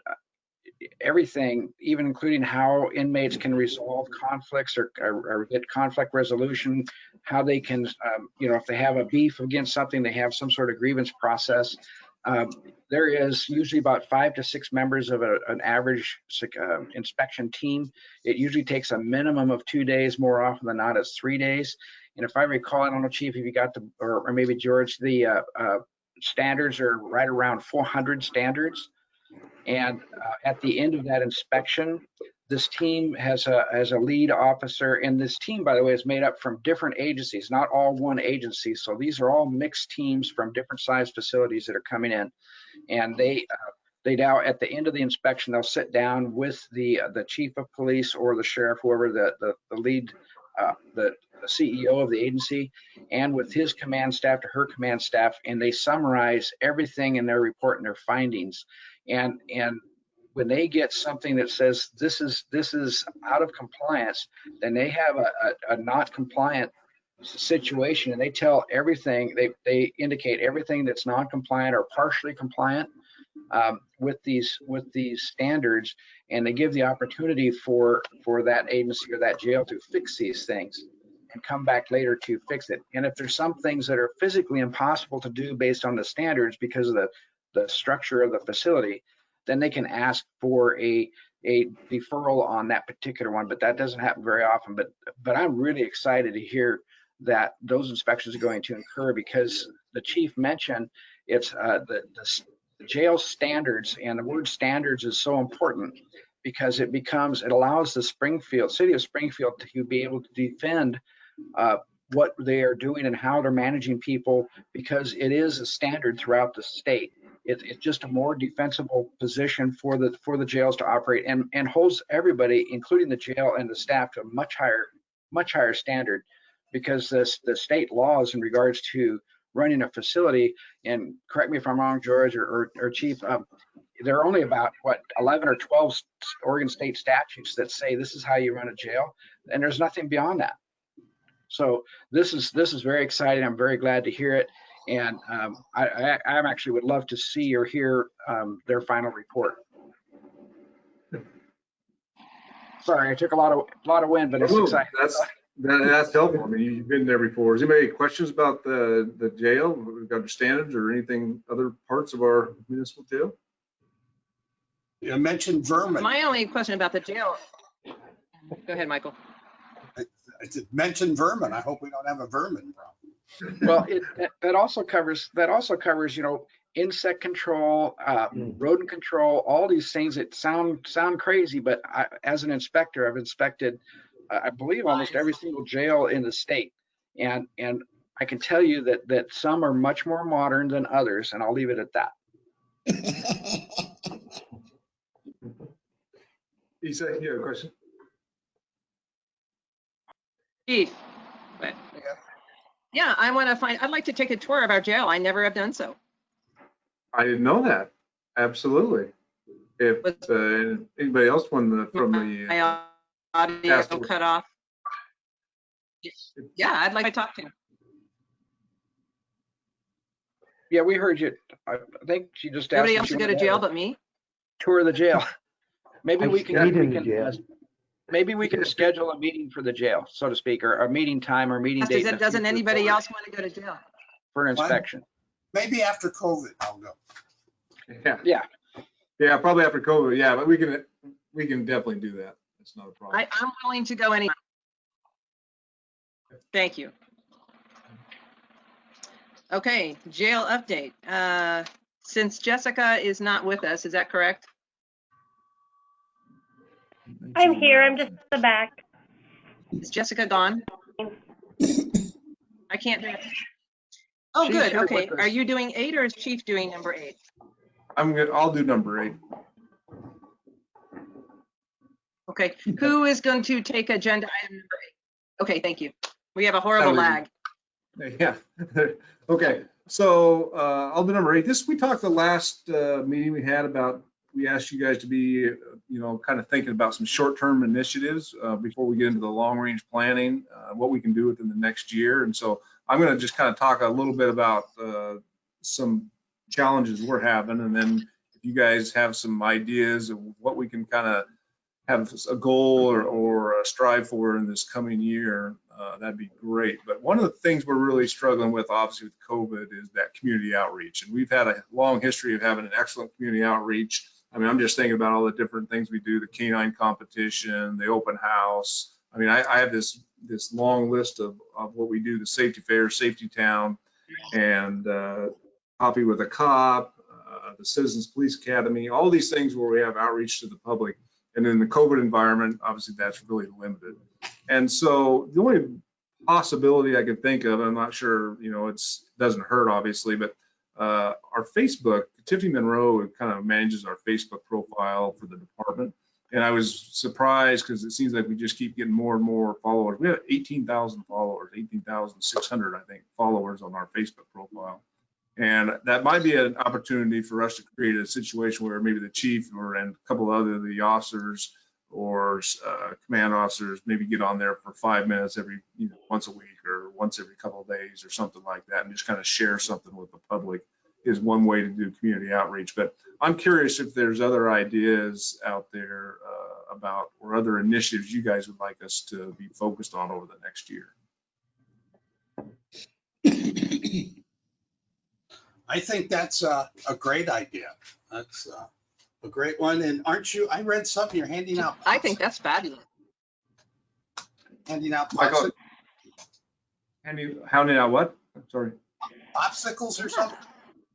everything, even including how inmates can resolve conflicts or get conflict resolution, how they can, if they have a beef against something, they have some sort of grievance process. There is usually about 5 to 6 members of an average inspection team. It usually takes a minimum of 2 days. More often than not, it's 3 days. And if I recall, I don't know, Chief, if you got or maybe George, the standards are right around 400 standards. And at the end of that inspection, this team has a lead officer, and this team, by the way, is made up from different agencies, not all one agency. So these are all mixed teams from different size facilities that are coming in, and they now, at the end of the inspection, they'll sit down with the chief of police or the sheriff, whoever the lead, the CEO of the agency, and with his command staff to her command staff, and they summarize everything in their report and their findings. And when they get something that says this is out of compliance, then they have a not compliant situation, and they tell everything. They indicate everything that's non-compliant or partially compliant with these standards, and they give the opportunity for that agency or that jail to fix these things and come back later to fix it. And if there's some things that are physically impossible to do based on the standards because of the structure of the facility, then they can ask for a deferral on that particular one. But that doesn't happen very often. But I'm really excited to hear that those inspections are going to occur, because the chief mentioned it's the jail standards, and the word standards is so important because it allows the city of Springfield to be able to defend what they are doing and how they're managing people, because it is a standard throughout the state. It's just a more defensible position for the jails to operate, and holds everybody, including the jail and the staff, to a much higher standard, because the state laws in regards to running a facility, and correct me if I'm wrong, George or Chief, there are only about 11 or 12 Oregon state statutes that say this is how you run a jail, and there's nothing beyond that. So this is very exciting. I'm very glad to hear it, and I actually would love to see or hear their final report. Sorry, I took a lot of wind, but it's exciting. That's helpful. I mean, you've been there before. Is anybody questions about the jail? We've got standards or anything, other parts of our municipal jail? You mentioned vermin. My only question about the jail. Go ahead, Michael. I mentioned vermin. I hope we don't have a vermin problem. Well, that also covers insect control, rodent control, all these things that sound crazy, but as an inspector, I've inspected, I believe, almost every single jail in the state, and I can tell you that some are much more modern than others, and I'll leave it at that. Isa, you have a question? Chief. Yeah, I'd like to take a tour of our jail. I never have done so. I didn't know that. Absolutely. If anybody else from the audio cut off. Yeah, I'd like to talk to him. Yeah, we heard you. I think she just asked. Nobody else to go to jail but me? Tour of the jail. Maybe we can schedule a meeting for the jail, so to speak, or a meeting time or meeting date. Doesn't anybody else want to go to jail? For an inspection. Maybe after COVID, I'll go. Yeah, probably after COVID. Yeah, but we can definitely do that. That's not a problem. I'm willing to go anywhere. Thank you. Okay, jail update. Since Jessica is not with us, is that correct? I'm here. I'm just in the back. Is Jessica gone? I can't hear. Oh, She's good. here Okay. with Are us. you doing 8 or is Chief doing number 8? I'll do number 8. Okay. Who is going to take agenda item number 8? Okay, thank you. We have a horrible That'll be- lag. Yeah. Okay. So I'll do number 8. We talked the last meeting we had about, we asked you guys to be, kind of thinking about some short-term initiatives before we get into the long-range planning, what we can do within the next year. And so I'm going to just kind of talk a little bit about some challenges we're having. And then if you guys have some ideas of what we can kind of have a goal or strive for in this coming year, that'd be great. But one of the things we're really struggling with, obviously, with COVID is that community outreach. And we've had a long history of having an excellent community outreach. I mean, I'm just thinking about all the different things we do, the canine competition, the open house. I mean, I have this long list of what we do, the safety fair, safety town, and Coffee with a Cop, the Citizens Police Academy, all these things where we have outreach to the public. And in the COVID environment, obviously that's really limited. And so the only possibility I could think of, I'm not sure, it doesn't hurt obviously, but our Facebook, Tiffany Monroe kind of manages our Facebook profile for the department. And I was surprised because it seems like we just keep getting more and more followers. We have 18,000 followers, 18,600, I think, followers on our Facebook profile. And that might be an opportunity for us to create a situation where maybe the chief and a couple of the officers or command officers maybe get on there for 5 minutes every once a week or once every couple of days or something like that, and just kind of share something with the public is one way to do community outreach. But I'm curious if there's other ideas out there about or other initiatives you guys would like us to be focused on over the next year. I think that's a great idea. That's a great one. And aren't you, I read something, you're handing out. I think that's fabulous. Handing out Michael, handing out what? I'm sorry. popsicles or something?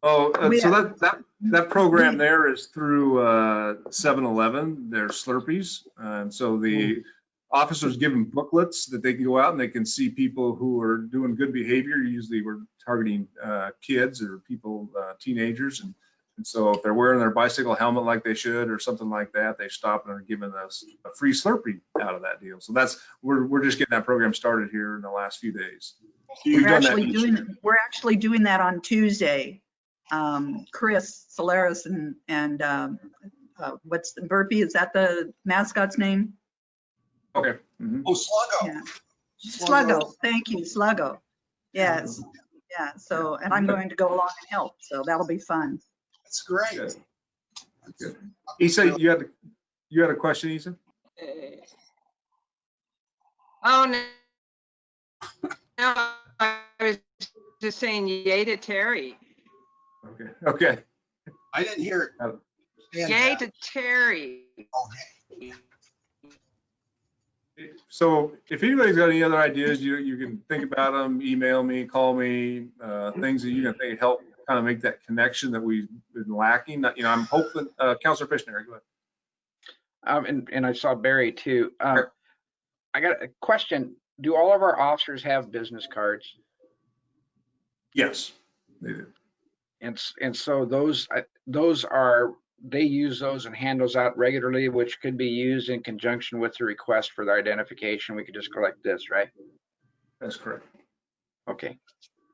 Oh, so that program there is through 7-Eleven. They're Slurpees. And so the officers give them booklets that they can go out and they can see people who are doing good behavior. Usually we're targeting kids or people, teenagers. And so if they're wearing their bicycle helmet like they should or something like that, they stop and are giving us a free Slurpee out of that deal. So we're just getting that program started here in the last few days. We're actually doing that on Tuesday. Chris Solaris and what's the Burpee? Is that the mascot's name? Okay. Mm-hmm. Oh, Sluggo. Yeah. Sluggo. Thank you, Sluggo. Yes. Yeah. So, and I'm going to go along and help. So that'll be fun. That's great. Good. Good. Issa, you had a question, Issa? Oh, no, I was just saying yay to Terry. Okay. I didn't hear it. Yay to Terry. Okay. So if anybody's got any other ideas, you can think about them, email me, call me, things that you can think help kind of make that connection that we've been lacking. I'm hoping, Councilor Fishner, go ahead. And I saw Barry too. I got a question. Do all of our officers have business cards? Yes, they do. And so they use those and hand those out regularly, which could be used in conjunction with the request for the identification. We could just collect this, right? That's correct. Okay,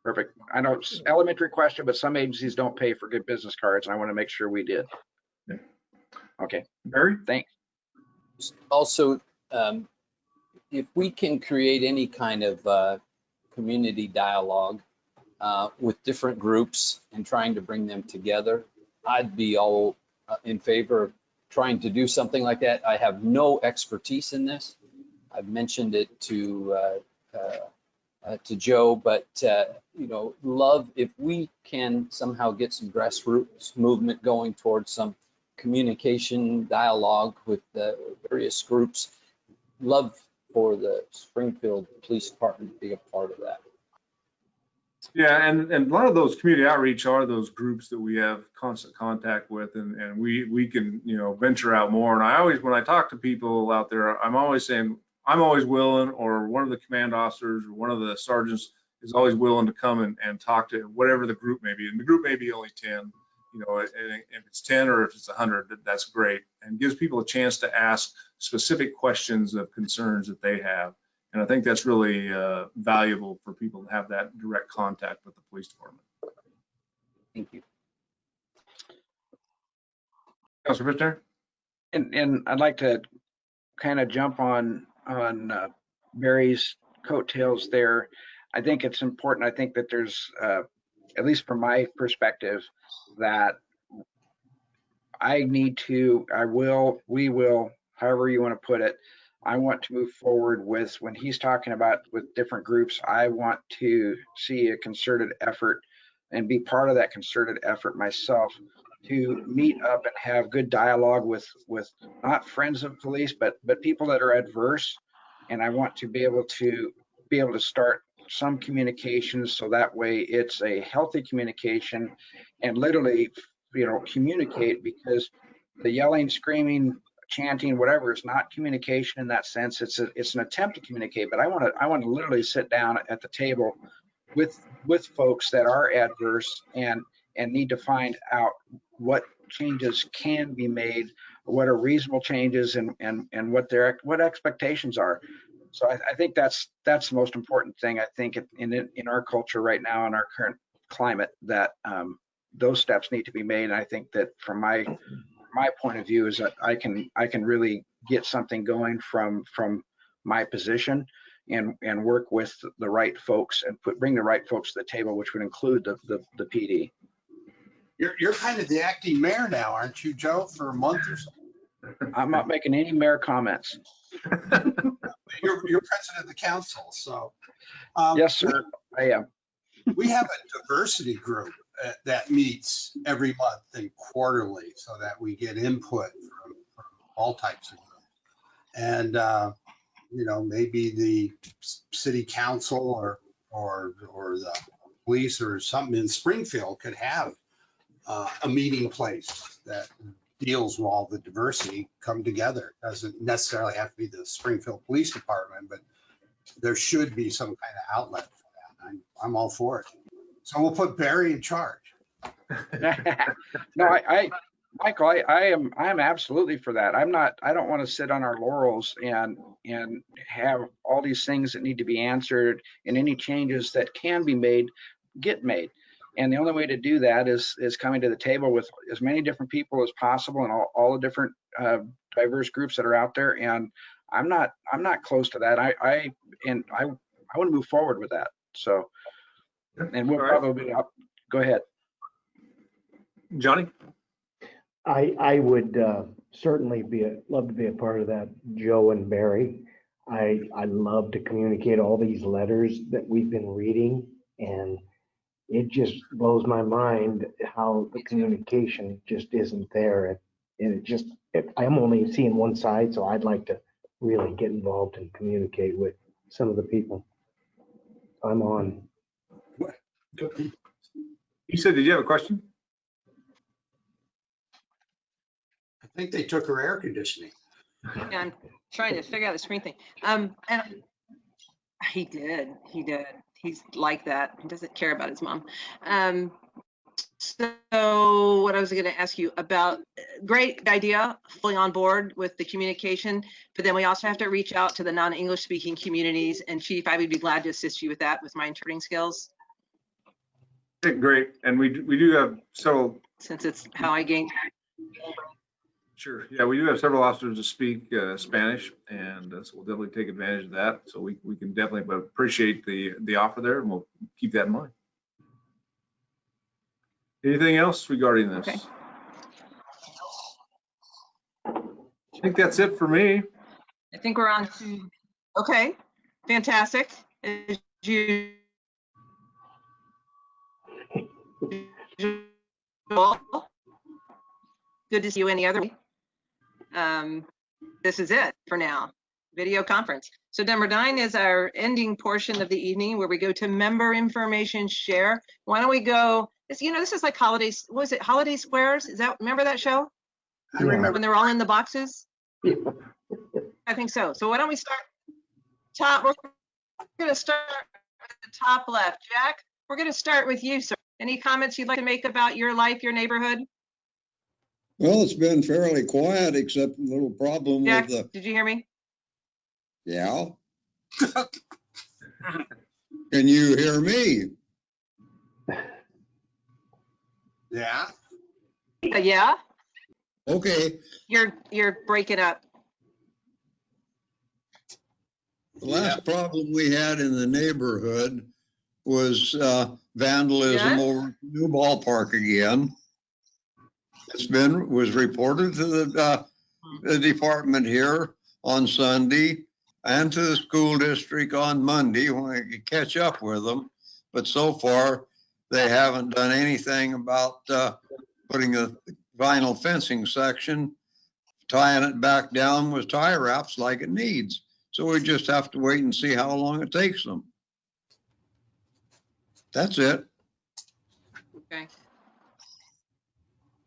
perfect. I know it's elementary question, but some agencies don't pay for good business cards, and I want to make sure we did. Yeah. Okay, Barry? thanks. Also, if we can create any kind of community dialogue with different groups and trying to bring them together, I'd be all in favor of trying to do something like that. I have no expertise in this. I've mentioned it to Joe, but love if we can somehow get some grassroots movement going towards some communication dialogue with the various groups. Love for the Springfield Police Department to be a part of that. Yeah, and a lot of those community outreach are those groups that we have constant contact with, and we can venture out more. And when I talk to people out there, I'm always saying I'm always willing, or one of the command officers or one of the sergeants, is always willing to come and talk to whatever the group may be. And the group may be only 10, you know, and if it's 10 or if it's 100, that's great. And gives people a chance to ask specific questions of concerns that they have. And I think that's really valuable for people to have that direct contact with the police department. Thank you. Councilor Fitzgerald? And I'd like to kind of jump on Barry's coattails there. I think it's important. I think that there's, at least from my perspective, that we will, however you want to put it, I want to move forward with, when he's talking about with different groups, I want to see a concerted effort and be part of that concerted effort myself to meet up and have good dialogue with not friends of police, but people that are adverse. And I want to be able to start some communications so that way it's a healthy communication and literally, you know, communicate, because the yelling, screaming, chanting, whatever is not communication in that sense. It's an attempt to communicate, but I want to literally sit down at the table with folks that are adverse and need to find out what changes can be made, what are reasonable changes, and what expectations are. So I think that's the most important thing. I think in our culture right now, in our current climate, that those steps need to be made. And I think that from my point of view is that I can really get something going from my position and work with the right folks and bring the right folks to the table, which would include the PD. You're kind of the acting mayor now, aren't you, Joe, for a month or so? I'm not making any mayor comments. You're president of the council, so. Yes, sir, I am. We have a diversity group that meets every month and quarterly so that we get input from all types of groups. And, you know, maybe the city council or the police or something in Springfield could have a meeting place that deals with all the diversity come together. Doesn't necessarily have to be the Springfield Police Department, but there should be some kind of outlet for that. I'm all for it. So we'll put Barry in charge. No, Michael, I am absolutely for that. I don't want to sit on our laurels and have all these things that need to be answered and any changes that can be made get made. And the only way to do that is coming to the table with as many different people as possible and all the different diverse groups that are out there. And I'm not close to that. I want to move forward with that. So, and we'll probably go ahead. Johnny? I would certainly love to be a part of that, Joe and Barry. I love to communicate all these letters that we've been reading, and it just blows my mind how the communication just isn't there. And I'm only seeing one side, so I'd like to really get involved and communicate with some of the people. I'm on. You said, did you have a question? I think they took her air conditioning. Yeah, I'm trying to figure out the screen thing. And he did. He's like that. He doesn't care about his mom. So what I was going to ask you about, great idea, fully on board with the communication, but then we also have to reach out to the non-English speaking communities. And Chief, I would be glad to assist you with that with my interpreting skills. Great. And we do have several. Since it's how I gained. Sure. Yeah, we do have several officers that speak Spanish, and so we'll definitely take advantage of that. So we can definitely, but appreciate the offer there, and we'll keep that in mind. Anything else regarding this? Okay. I think that's it for me. I think we're on to, okay, fantastic. As usual. Good to see you any other way. This is it for now, video conference. So number 9 is our ending portion of the evening where we go to member information share. Why don't we go, this is like holidays, was it Holiday Squares? Remember that show? I remember. When they're all in the boxes? Yeah. I think so. So why don't we start, Todd, we're gonna start the top left. Jack, we're going to start with you, sir. Any comments you'd like to make about your life, your neighborhood? Well, it's been fairly quiet, except a little problem with Jack, the, did you hear me? yeah. Can you hear me? Yeah. Yeah, Okay, you're breaking up. the last problem we had in the neighborhood was vandalism Yes? over the new ballpark again. Was reported to the department here on Sunday and to the school district on Monday when I could catch up with them. But so far, they haven't done anything about putting a vinyl fencing section, tying it back down with tie wraps like it needs. So we just have to wait and see how long it takes them. That's it. Okay.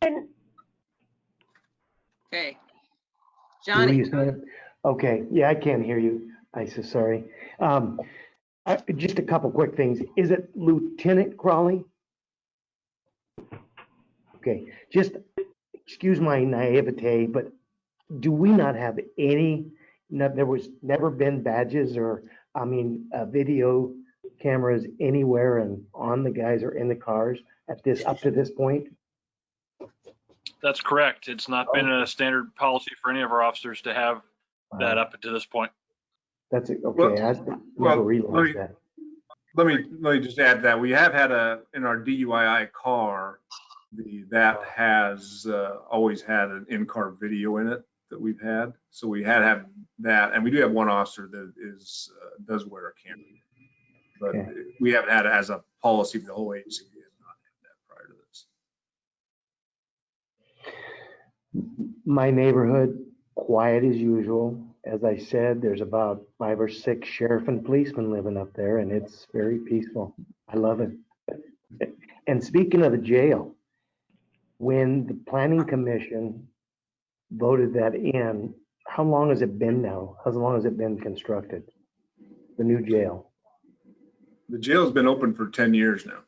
And Okay. Who Johnny, you said? Okay, yeah, I can't hear you. I'm so sorry. Just a couple quick things. Is it Lieutenant Crawley? Okay, just excuse my naivete, but do we not have any, there was never been badges or, video cameras anywhere and on the guys or in the cars up to this point? That's correct. It's not been a standard policy for any of our officers to have that up to this point. That's it. Well- Okay, I well, never realized that. Let me just add that we have had in our DUII car, that has always had an in-car video in it that we've had. So we had that, and we do have one officer that does wear a camera. But Okay. we haven't had it as a policy for the whole agency. We have not had that prior to this. My neighborhood, quiet as usual. As I said, there's about 5 or 6 sheriff and policemen living up there, and it's very peaceful. I love it. And speaking of the jail, when the planning commission voted that in, how long has it been now? How long has it been constructed? The new jail? The jail's been open for 10 years now.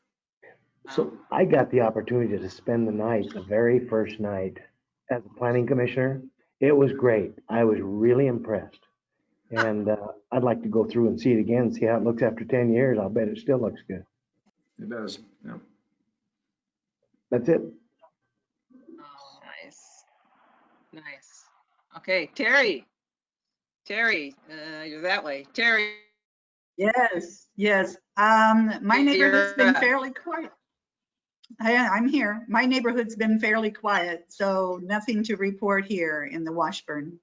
So I got the opportunity to spend the night, the very first night as a planning commissioner. It was great. I was really impressed. And I'd like to go through and see it again, see how it looks after 10 years. I'll bet it still looks good. It does, yeah. That's it. oh, nice. Nice. Okay, Terry. Terry, you're that way. Terry, Yes, yes. My neighborhood's been You're, fairly quiet. I'm here. My neighborhood's been fairly quiet, so nothing to report here in the Washburn.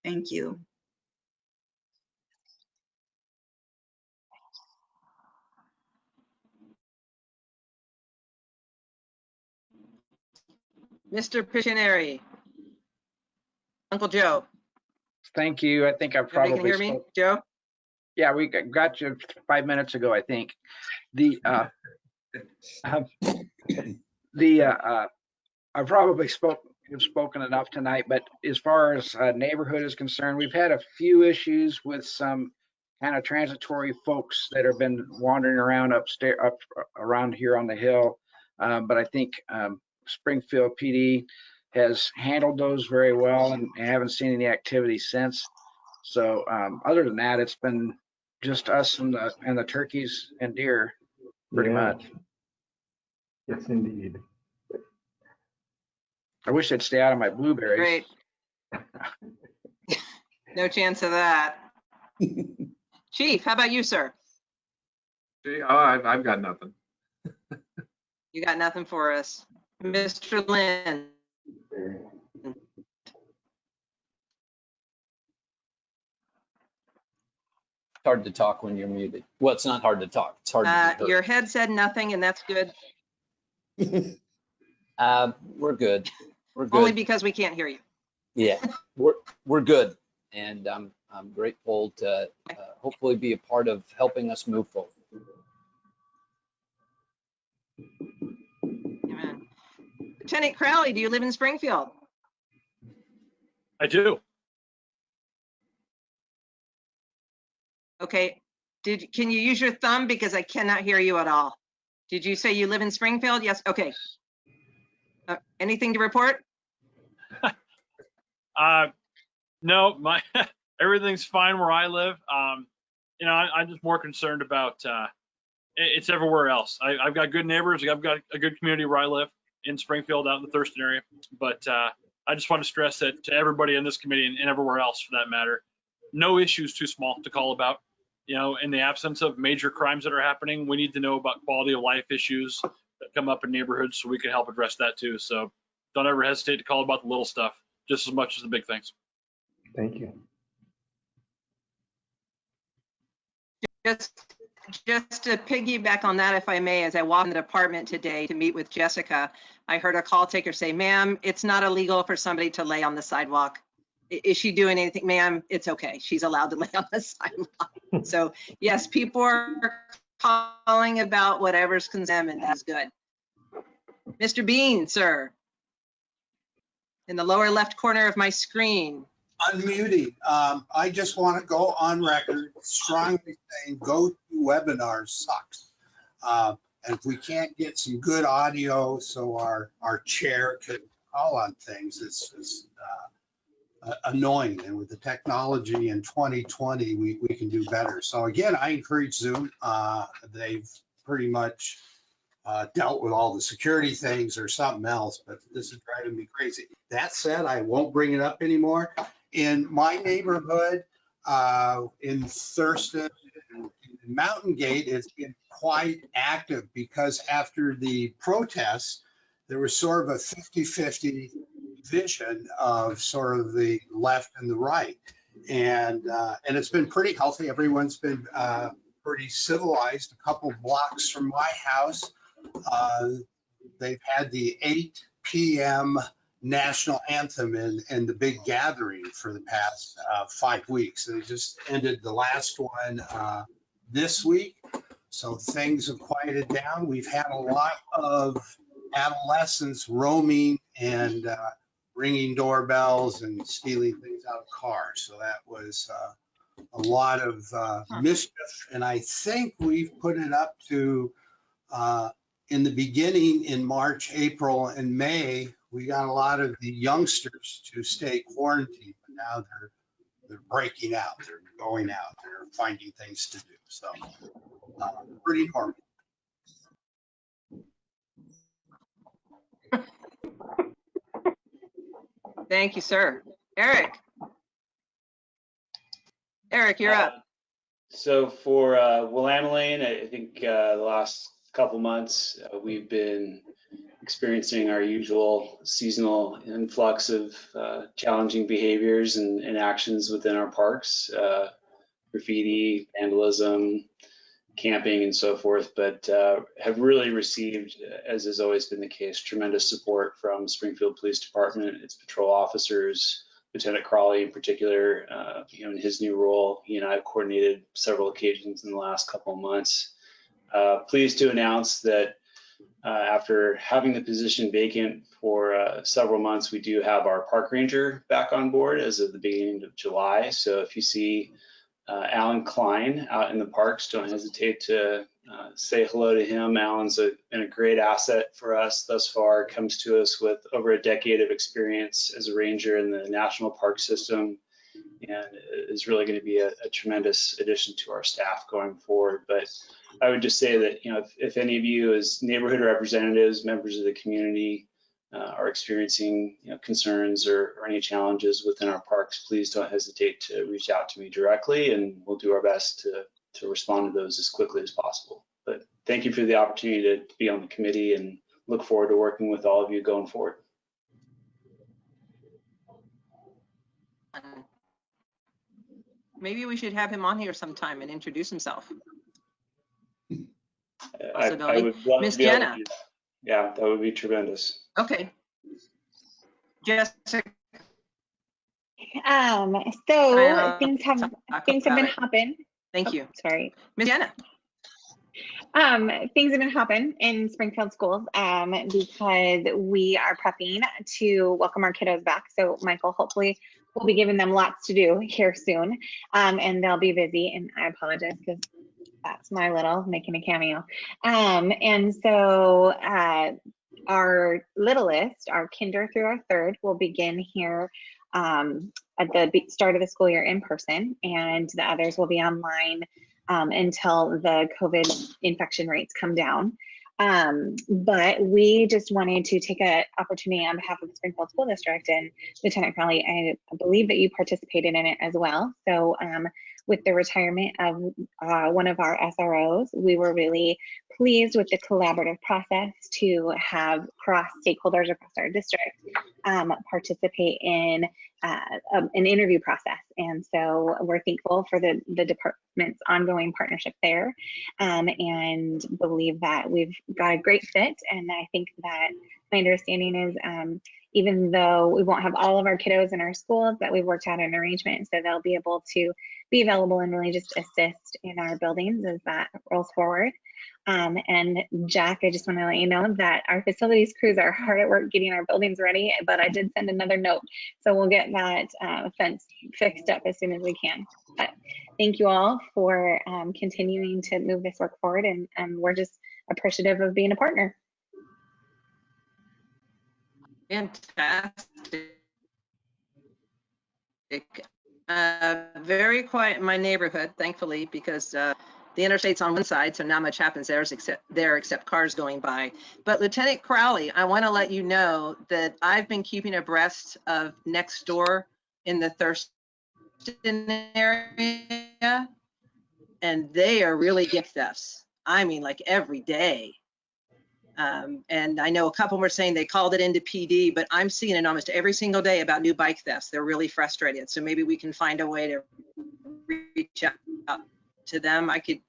Thank you. Mr. Pictionary. Uncle Joe. Thank you. I think I've Everybody probably can hear me? spoke. Joe? Yeah, we got you 5 minutes ago, I think. I've probably spoken enough tonight, but as far as neighborhood is concerned, we've had a few issues with some kind of transitory folks that have been wandering around up around here on the hill. But I think Springfield PD has handled those very well and haven't seen any activity since. So other than that, it's been just us and the turkeys and deer pretty Yeah. much. Yes, indeed. I wish they'd stay out of my blueberries. Great. No chance of that. Chief, how about you, sir? See, I've got nothing. You got nothing for us. Mr. Lynn? It's hard to talk when you're muted. Well, it's not hard to talk. It's hard to be heard. Your head said nothing, and that's good. We're good. We're Only good. because we can't hear you. Yeah, we're good. And I'm grateful to hopefully be a part of helping us move forward. Amen. Lieutenant Crowley, do you live in Springfield? I do. Okay. Can you use your thumb because I cannot hear you at all? Did you say you live in Springfield? Yes. Okay. Anything to report? No, my everything's fine where I live. You know, I'm just more concerned about it's everywhere else. I've got good neighbors. I've got a good community where I live in Springfield, out in the Thurston area. But I just want to stress that to everybody in this committee and everywhere else for that matter, no issues too small to call about. You know, in the absence of major crimes that are happening, we need to know about quality of life issues that come up in neighborhoods so we can help address that too. So don't ever hesitate to call about the little stuff just as much as the big things. Thank you. Just to piggyback on that, if I may, as I walked in the department today to meet with Jessica, I heard a call taker say, "Ma'am, it's not illegal for somebody to lay on the sidewalk. Is she doing anything?" "Ma'am, it's okay. She's allowed to lay on the sidewalk." So yes, people are calling about whatever's concerned, and that's good. Mr. Bean, sir, in the lower left corner of my screen. Unmuting. I just want to go on record strongly saying GoToWebinar sucks. And if we can't get some good audio so our chair can call on things, it's annoying. And with the technology in 2020, we can do better. So again, I encourage Zoom. They've pretty much dealt with all the security things or something else, but this is driving me crazy. That said, I won't bring it up anymore. In my neighborhood, in Thurston and Mountain Gate, it's been quite active because after the protests, there was sort of a 50-50 vision of sort of the left and the right. And it's been pretty healthy. Everyone's been pretty civilized. A couple blocks from my house, they've had the 8 p.m. national anthem and the big gathering for the past 5 weeks. They just ended the last one this week. So things have quieted down. We've had a lot of adolescents roaming and ringing doorbells and stealing things out of cars. So that was a lot of mischief. And I think we've put it up to in the beginning in March, April, and May, we got a lot of the youngsters to stay quarantined, but now they're breaking out, they're going out, they're finding things to do. So pretty normal. Thank you, sir. Eric, you're up. So for Willamette Lane, I think the last couple months, we've been experiencing our usual seasonal influx of challenging behaviors and actions within our parks, graffiti, vandalism, camping, and so forth, but have really received, as has always been the case, tremendous support from Springfield Police Department, its patrol officers, Lieutenant Crawley in particular, in his new role. He and I have coordinated several occasions in the last couple of months. Pleased to announce that after having the position vacant for several months, we do have our park ranger back on board as of the beginning of July. So if you see Alan Klein out in the parks, don't hesitate to say hello to him. Alan's been a great asset for us thus far, comes to us with over a decade of experience as a ranger in the national park system, and is really going to be a tremendous addition to our staff going forward. But I would just say that, if any of you as neighborhood representatives, members of the community, are experiencing concerns or any challenges within our parks, please don't hesitate to reach out to me directly, and we'll do our best to respond to those as quickly as possible. But thank you for the opportunity to be on the committee, and look forward to working with all of you going forward. Maybe we should have him on here sometime and introduce himself. I would love Miss to be able Jenna. to do that. Yeah, that would be tremendous. Okay. Jessica. So things have been hopping. Thank you. Sorry. Miss Jenna. Things have been hopping in Springfield schools because we are prepping to welcome our kiddos back. So Michael, hopefully we'll be giving them lots to do here soon, and they'll be busy. And I apologize because That's my little making a cameo. And so our littlest, our kinder through our third, will begin here at the start of the school year in person, and the others will be online until the COVID infection rates come down. But we just wanted to take an opportunity on behalf of the Springfield School District, and Lieutenant Crowley, I believe that you participated in it as well. So with the retirement of one of our SROs, we were really pleased with the collaborative process to have cross stakeholders across our district participate in an interview process. And so we're thankful for the department's ongoing partnership there, and believe that we've got a great fit. And I think that my understanding is even though we won't have all of our kiddos in our schools, that we've worked out an arrangement so they'll be able to be available and really just assist in our buildings as that rolls forward. And Jack, I just want to let you know that our facilities crews are hard at work getting our buildings ready, but I did send another note. So we'll get that fence fixed up as soon as we can. But thank you all for continuing to move this work forward, and we're just appreciative of being a partner. Fantastic. Very quiet in my neighborhood, thankfully, because the interstate's on one side, so not much happens there except cars going by. But Lieutenant Crowley, I want to let you know that I've been keeping abreast of next door in the Thurston area, and they are really gift thefts. I mean, like every day. And I know a couple were saying they called it into PD, but I'm seeing it almost every single day about new bike thefts. They're really frustrated. So maybe we can find a way to reach out to them. I could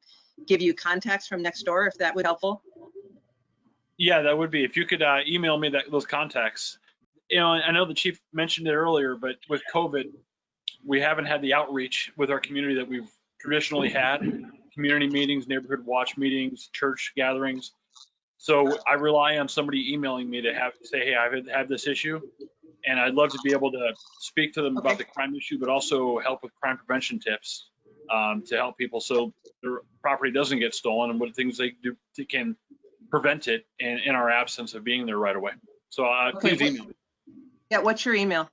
give you contacts from next door if that would be helpful. Yeah, that would be. If you could email me those contacts. You know, I know the chief mentioned it earlier, but with COVID, we haven't had the outreach with our community that we've traditionally had. Community meetings, neighborhood watch meetings, church gatherings. So I rely on somebody emailing me to say, hey, I've had this issue, and I'd love to be able to speak to them about the crime issue, but also help with crime prevention tips to help people so their property doesn't get stolen, and what things they do can prevent it in our absence of being there right away. So please email me. Yeah, what's your email?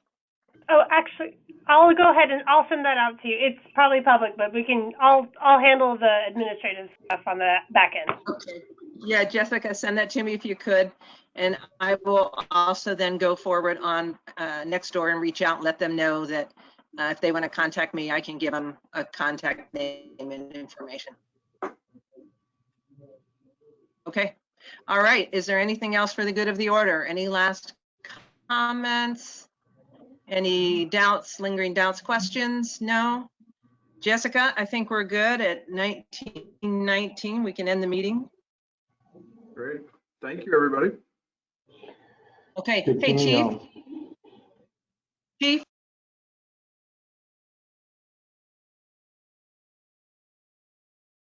Oh, actually, I'll go ahead and I'll send that out to you. It's probably public, but I'll handle the administrative stuff on the back end. Okay. Yeah, Jessica, send that to me if you could. And I will also then go forward on next door and reach out and let them know that if they want to contact me, I can give them a contact name and information. Okay. All right. Is there anything else for the good of the order? Any last comments? Any doubts, lingering doubts, questions? No? Jessica, I think we're good at 19:19. We can end the meeting. Great. Thank you, everybody. Okay. Good Hey, to Chief. know. Chief,